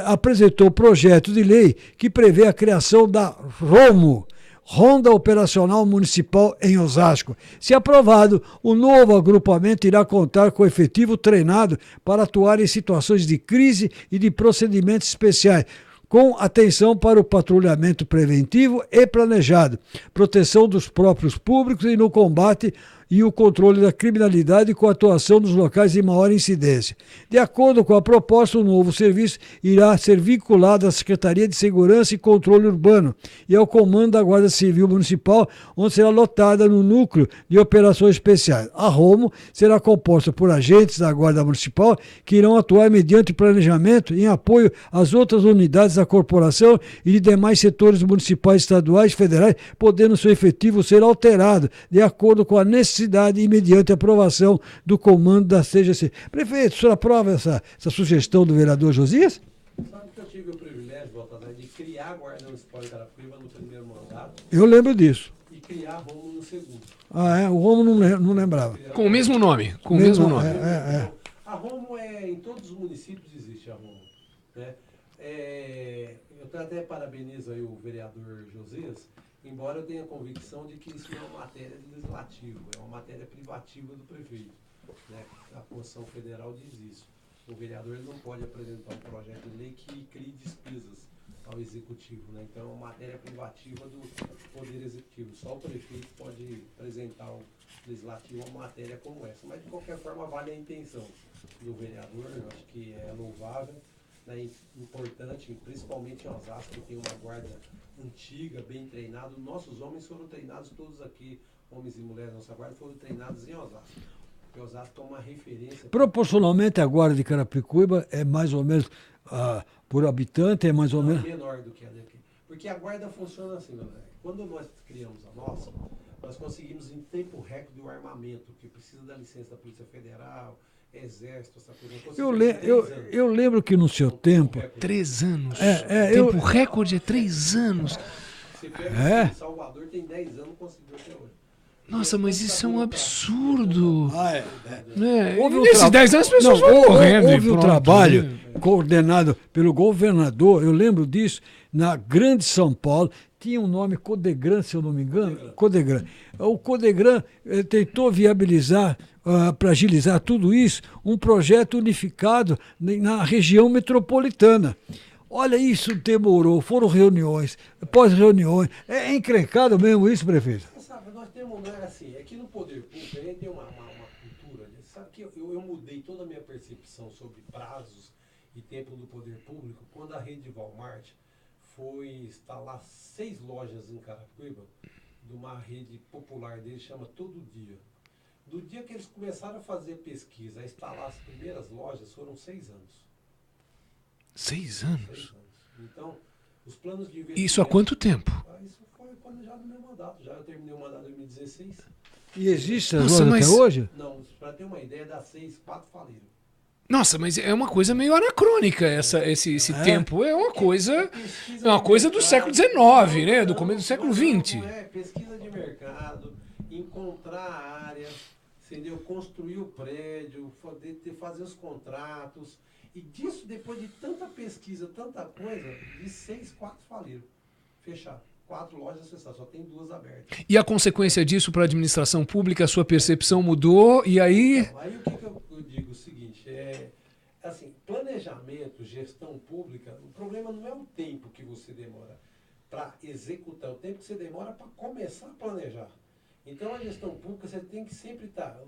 apresentou projeto de lei que prevê a criação da ROMO, Ronda Operacional Municipal em Osasco. Se aprovado, o novo agrupamento irá contar com efetivo treinado para atuar em situações de crise e de procedimentos especiais, com atenção para o patrulhamento preventivo e planejado, proteção dos próprios públicos e no combate e o controle da criminalidade com atuação nos locais de maior incidência. De acordo com a proposta, o novo serviço irá ser vinculado à Secretaria de Segurança e Controle Urbano e ao Comando da Guarda Civil Municipal, onde será lotada no Núcleo de Operações Especiais. A ROMO será composta por agentes da Guarda Municipal que irão atuar mediante planejamento em apoio às outras unidades da corporação e de demais setores municipais, estaduais e federais, podendo seu efetivo ser alterado de acordo com a necessidade e mediante aprovação do comando da CGC. Prefeito, o senhor aprova essa sugestão do vereador Josias? Sabe que eu tive o privilégio, Baltazar, de criar a Guarda Municipal de Carapicuíba no primeiro mandato. Eu lembro disso. E criar a ROMO no segundo. Ah, é? O Romo não lembrava. Com o mesmo nome. Com o mesmo nome. A Romo em todos os municípios existe a Romo. Né? Eu até parabenizo aí o vereador Josias, embora eu tenha a convicção de que isso não é uma matéria legislativa, é uma matéria privativa do prefeito. Né? A Constituição Federal diz isso. O vereador ele não pode apresentar um projeto de lei que crie despesas ao executivo. Né? Então é uma matéria privativa do Poder Executivo. Só o prefeito pode apresentar ao legislativo uma matéria como essa. Mas de qualquer forma vale a intenção do vereador, eu acho que é louvável. Né, importante, principalmente em Osasco, que tem uma guarda antiga, bem treinada. Nossos homens foram treinados todos aqui, homens e mulheres da nossa guarda, foram treinados em Osasco. Porque Osasco é uma referência. Proporcionalmente, a guarda de Carapicuíba é mais ou menos, por habitante, é mais ou menos... menor do que a daqui. Porque a guarda funciona assim, meu velho. Quando nós criamos a nossa, nós conseguimos em tempo recorde o armamento, que precisa da licença da Polícia Federal, Exército, essa coisa. Eu lembro que no seu tempo... 3 anos. Tempo recorde é 3 anos. Você pega Salvador, tem 10 anos, conseguiu até hoje. Nossa, mas isso é um absurdo. Né? Nesses 10 anos as pessoas vão morrendo. Houve um trabalho coordenado pelo governador, eu lembro disso, na Grande São Paulo. Tinha um nome Codegran, se eu não me engano. Codegran. O Codegran tentou viabilizar, para agilizar tudo isso, um projeto unificado na região metropolitana. Olha, isso demorou, foram reuniões, pós-reuniões. É encrencado mesmo isso, prefeito? Sabe, nós temos, não é assim, aqui no Poder Público a gente tem uma cultura, sabe que eu mudei toda a minha percepção sobre prazos e tempo do Poder Público quando a rede Walmart foi instalar 6 lojas em Carapicuíba, de uma rede popular deles, chama Todo Dia. Do dia que eles começaram a fazer pesquisa, a instalar as primeiras lojas, foram 6 anos. 6 anos? 6 anos. Então, os planos de investimento... Isso há quanto tempo? Isso foi planejado no meu mandato. Já eu terminei o mandato em 2016. E existe as lojas até hoje? Não, para ter uma ideia, das 6, 4 faliram. Nossa, mas é uma coisa meio anacrônica esse tempo. É uma coisa do século XIX, né? Do começo do século XX. Pesquisa de mercado, encontrar a área, entendeu? Construir o prédio, fazer os contratos. E disso, depois de tanta pesquisa, tanta coisa, de 6, 4 faliram. Fecharam. 4 lojas fecharam, só tem 2 abertas. E a consequência disso para a administração pública, a sua percepção mudou, e aí... Então, aí o que eu digo? O seguinte, assim, planejamento, gestão pública, o problema não é o tempo que você demora para executar, o tempo que você demora para começar a planejar. Então, a gestão pública, você tem que sempre estar...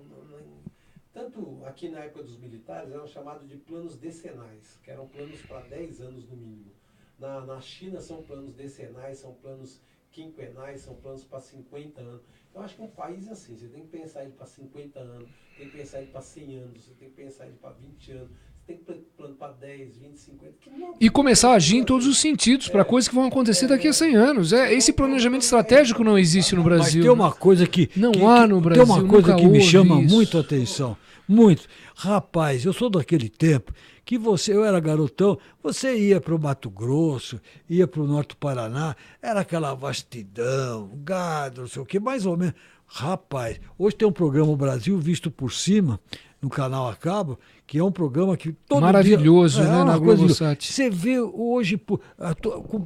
Tanto aqui na época dos militares, eram chamados de planos decenais, que eram planos para 10 anos no mínimo. Na China são planos decenais, são planos quinquenais, são planos para 50 anos. Eu acho que um país é assim, você tem que pensar ele para 50 anos, tem que pensar ele para 100 anos, você tem que pensar ele para 20 anos, você tem que plano para 10, 20, 50... E começar a agir em todos os sentidos, para coisas que vão acontecer daqui a 100 anos. Esse planejamento estratégico não existe no Brasil. Mas tem uma coisa que... há no Brasil, tem uma coisa que me chama isso. muito a atenção. Muito. Rapaz, eu sou daquele tempo que eu era garotão, você ia para o Mato Grosso, ia para o Norte do Paraná, era aquela vastidão, gado, não sei o que, mais ou menos. Rapaz, hoje tem um programa Brasil Visto por Cima, no canal a cabo, que é um programa que todo maravilhoso, dia, né, na Globosat. Você vê hoje,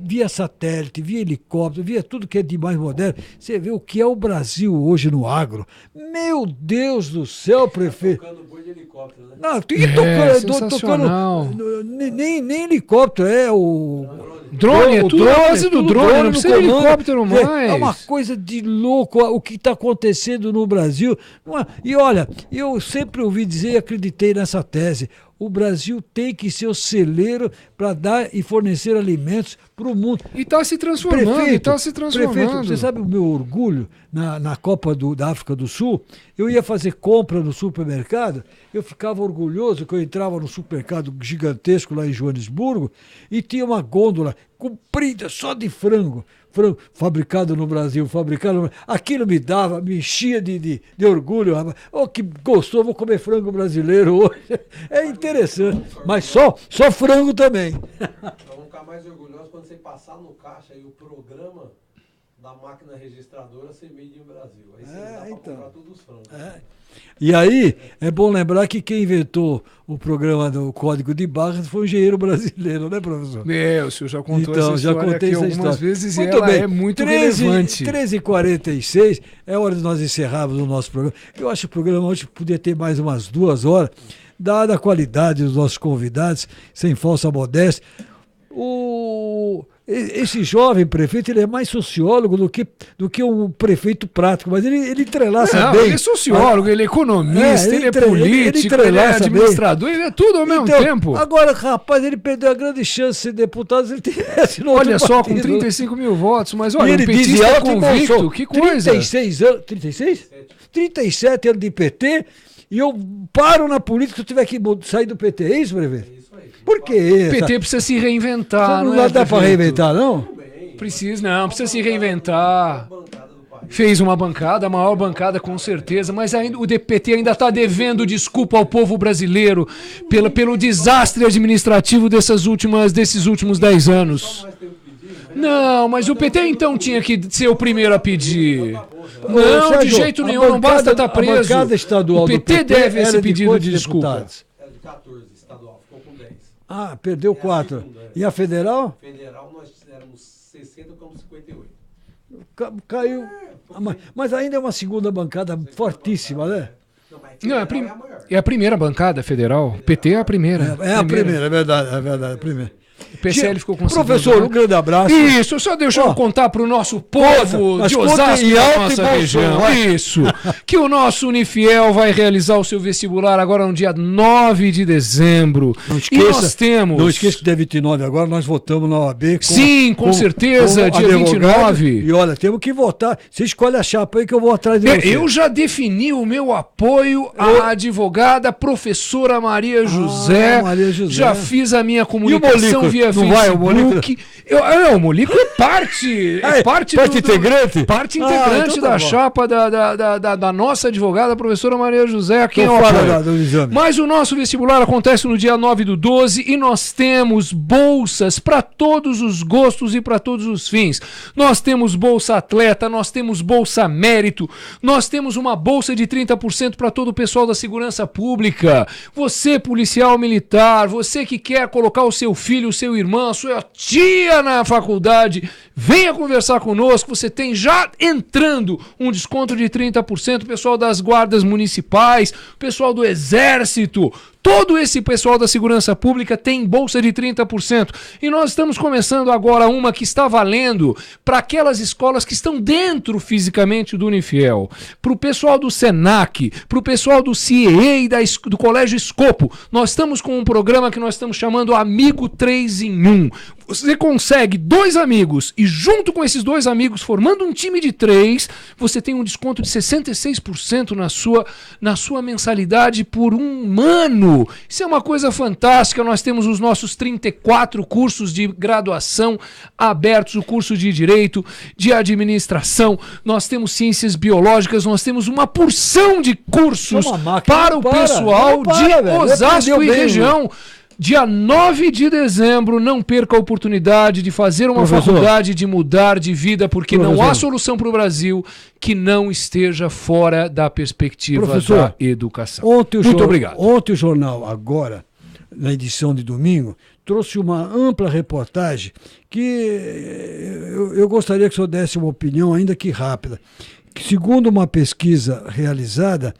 via satélite, via helicóptero, via tudo que é de mais moderno, você vê o que é o Brasil hoje no agro. Meu Deus do céu, prefeito. Tá tocando boi de helicóptero, né? Não, sensacional. Nem helicóptero, é o... Drone, é tudo a base do drone, não precisa de helicóptero mais. É uma coisa de louco o que está acontecendo no Brasil. E olha, eu sempre ouvi dizer e acreditei nessa tese. O Brasil tem que ser o celeiro para dar e fornecer alimentos para o mundo. E está se transformando, Prefeito, você sabe o meu orgulho na Copa da África do Sul? Eu ia fazer compra no supermercado, eu ficava orgulhoso que eu entrava no supermercado gigantesco lá em Joanesburgo e tinha uma gôndola comprida só de frango fabricado no Brasil, aquilo me enchia de orgulho, rapaz. Oh, que gostoso, vou comer frango brasileiro hoje. É interessante, mas só frango também. Vamos ficar mais orgulhosos quando você passar no caixa e o programa da máquina registradora ser made in Brasil. Aí você dá pra comprar todos os frangos. E aí, é bom lembrar que quem inventou o programa do Código de Barras foi um engenheiro brasileiro, né, professor? O senhor já contou Então, essa já história contei aqui essa algumas história. vezes Muito e ela bem. é muito relevante. 13h46, é hora de nós encerrarmos o nosso programa. Eu acho que o programa hoje podia ter mais umas 2 horas, dada a qualidade dos nossos convidados, sem falsa modéstia. Esse jovem prefeito, ele é mais sociólogo do que um prefeito prático, mas ele entrelaça bem. Ele é sociólogo, ele é economista, ele é político, ele é administrador, ele é tudo ao mesmo tempo. Agora, rapaz, ele perdeu a grande chance de ser deputado se ele tivesse no Olha outro só, partido. com 35 mil votos, mas olha, E ele um petista dizia alto e convicto, bolsou. que coisa. 36 anos, 36? 37 anos de PT, e eu paro na política se eu tiver que sair do PT, é isso, prefeito? Isso aí. Por quê? O PT precisa se reinventar, Não não dá é, pra prefeito? reinventar, não? Precisa se reinventar. Fez uma bancada, a maior bancada com certeza, mas ainda, o PT ainda está devendo desculpa ao povo brasileiro pelo desastre administrativo desses últimos 10 anos. Não, mas o PT então tinha que ser o primeiro a pedir. Não, Sérgio, de jeito a nenhum, não basta bancada- estar preso. A bancada estadual O do PT deve era esse de pedido quantos de desculpa. deputados? Era de 14, estadual, ficou com 10. Ah, perdeu 4. E a federal? Federal nós éramos 60, ficamos 58. Caiu. Mas ainda é uma segunda bancada fortíssima, né? Não, a maior. é a primeira bancada federal. O PT é a primeira. É a primeira, é verdade, a primeira. O PCL ficou com Professor, um grande abraço. Isso, só deixa eu contar para o nosso povo mas de conta Osasco, em da alto e nossa bom som, região. vai. Isso, que o nosso Unifiel vai realizar o seu vestibular agora no dia 9 de dezembro. Não E esqueça, nós temos... Não esqueça que dia 29 agora nós votamos na OAB. Sim, com certeza, dia advogado. 29. E olha, temos que votar. Você escolhe a chapa aí que eu vou atrás de você. Eu já defini o meu apoio à advogada professora Maria José. Maria José. Já fiz a minha comunicação Molico? via Não Facebook. vai, o Molico? O Molico é parte. Parte integrante? Parte integrante então tá da bom. chapa da nossa advogada, a professora Maria José, a quem Então eu fala apoio. do exame. Mas o nosso vestibular acontece no dia 9/12 e nós temos bolsas para todos os gostos e para todos os fins. Nós temos bolsa atleta, nós temos bolsa mérito, nós temos uma bolsa de 30% para todo o pessoal da segurança pública. Você, policial militar, você que quer colocar o seu filho, o seu irmão, a sua tia na faculdade, venha conversar conosco. Você tem já entrando um desconto de 30%, pessoal das guardas municipais, pessoal do exército. Todo esse pessoal da segurança pública tem bolsa de 30%. E nós estamos começando agora uma que está valendo para aquelas escolas que estão dentro fisicamente do Unifiel. Para o pessoal do SENAC, para o pessoal do CIEE e do Colégio Escopo. Nós estamos com um programa que nós estamos chamando Amigo 3 em 1. Você consegue 2 amigos e junto com esses 2 amigos, formando um time de 3, você tem um desconto de 66% na sua mensalidade por um ano. Isso é uma coisa fantástica. Nós temos os nossos 34 cursos de graduação abertos, o curso de Direito, de Administração, nós temos Ciências Biológicas, nós temos uma porção de cursos para o pessoal de Osasco e região. Dia 9 de dezembro, não perca a oportunidade de fazer uma faculdade, de mudar de vida, porque não há solução para o Brasil que não esteja fora da perspectiva da educação. Muito obrigado. Ontem o jornal Agora, na edição de domingo, trouxe uma ampla reportagem que eu gostaria que o senhor desse uma opinião, ainda que rápida. Que, segundo uma pesquisa realizada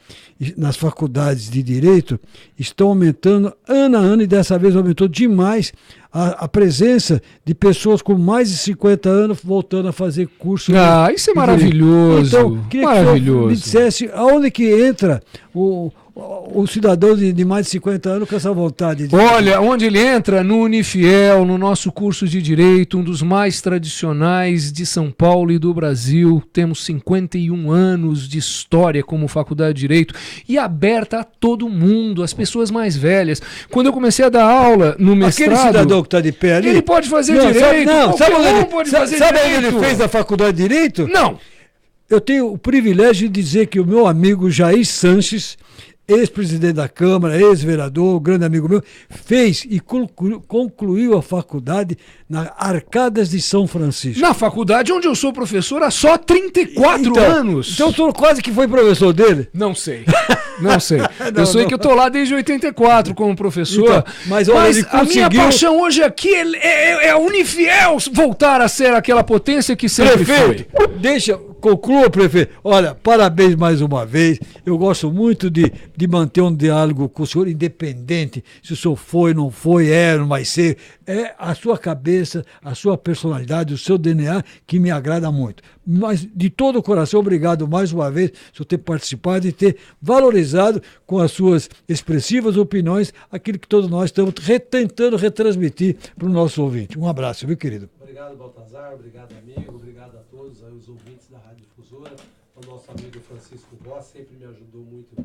nas faculdades de Direito, estão aumentando ano a ano, e dessa vez aumentou demais a presença de pessoas com mais de 50 anos voltando a fazer curso. Isso é maravilhoso. Então, queria que o senhor me dissesse aonde que entra o cidadão de mais de 50 anos com essa vontade. Olha, onde ele entra? No Unifiel, no nosso curso de Direito, um dos mais tradicionais de São Paulo e do Brasil. Temos 51 anos de história como Faculdade de Direito e aberta a todo mundo, as pessoas mais velhas. Quando eu comecei a dar aula no mestrado... Aquele cidadão que está de pé ali... Ele pode fazer direito, sabe onde ele fez a Faculdade de Direito? Não. Eu tenho o privilégio de dizer que o meu amigo Jair Sanches ex-presidente da Câmara, ex-vereador, grande amigo meu, fez e concluiu a faculdade na Arcadas de São Francisco. Na faculdade onde eu sou professor há só 34 anos. Então o senhor quase que foi professor dele? Não sei. Não sei. Eu sei que eu tô lá desde 84 como professor. Então, mas olha, ele a minha paixão hoje aqui é a Unifiel voltar a ser aquela potência que sempre Prefeito, conclua, prefeito. Olha, parabéns mais uma vez. Eu gosto muito de manter um diálogo com o senhor, independente se o senhor foi, não foi, não vai ser. É a sua cabeça, a sua personalidade, o seu DNA que me agrada muito. Mas, de todo o coração, obrigado mais uma vez por ter participado e ter valorizado com as suas expressivas opiniões aquilo que todos nós estamos tentando retransmitir para o nosso ouvinte. Um abraço, viu, querido? Obrigado, Baltazar. Obrigado, amigo. Obrigado a todos aí, os ouvintes da Rádio Difusora. O nosso amigo Francisco Voss sempre me ajudou muito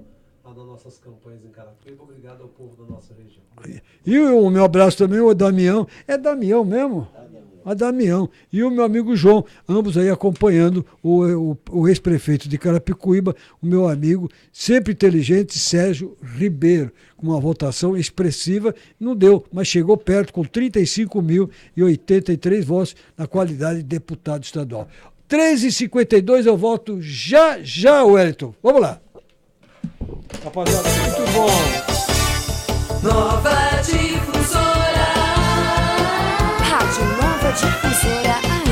lá nas nossas campanhas em Carapicuíba. Obrigado ao povo da nossa região. E o meu abraço também ao Damião. É Damião mesmo? A Damião. E o meu amigo João, ambos aí acompanhando o ex-prefeito de Carapicuíba, o meu amigo, sempre inteligente, Sérgio Ribeiro, com uma votação expressiva, não deu, mas chegou perto com 35.083 votos na qualidade de deputado estadual. 3h52 eu volto já, Wellington. Vamos lá. Rapaziada, muito bom. Nova Difusora. Rádio Nova Difusora AM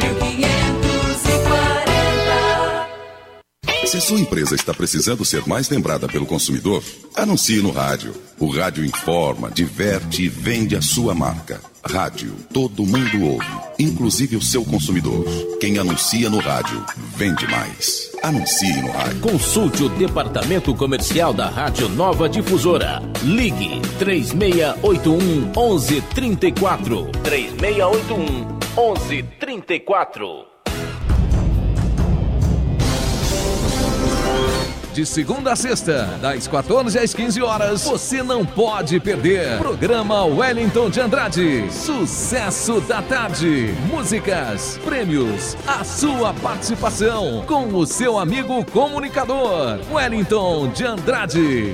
1540. Se sua empresa está precisando ser mais lembrada pelo consumidor, anuncie no rádio. O rádio informa, diverte e vende a sua marca. Rádio, todo mundo ouve, inclusive o seu consumidor. Quem anuncia no rádio, vende mais. Anuncie no rádio. Consulte o departamento comercial da Rádio Nova Difusora. Ligue 3681-1134. 3681-1134. De segunda a sexta, das 14 às 15 horas, você não pode perder. Programa Wellington de Andrade. Sucesso da tarde. Músicas, prêmios, a sua participação com o seu amigo comunicador, Wellington de Andrade.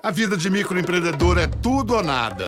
A vida de microempreendedor é tudo ou nada.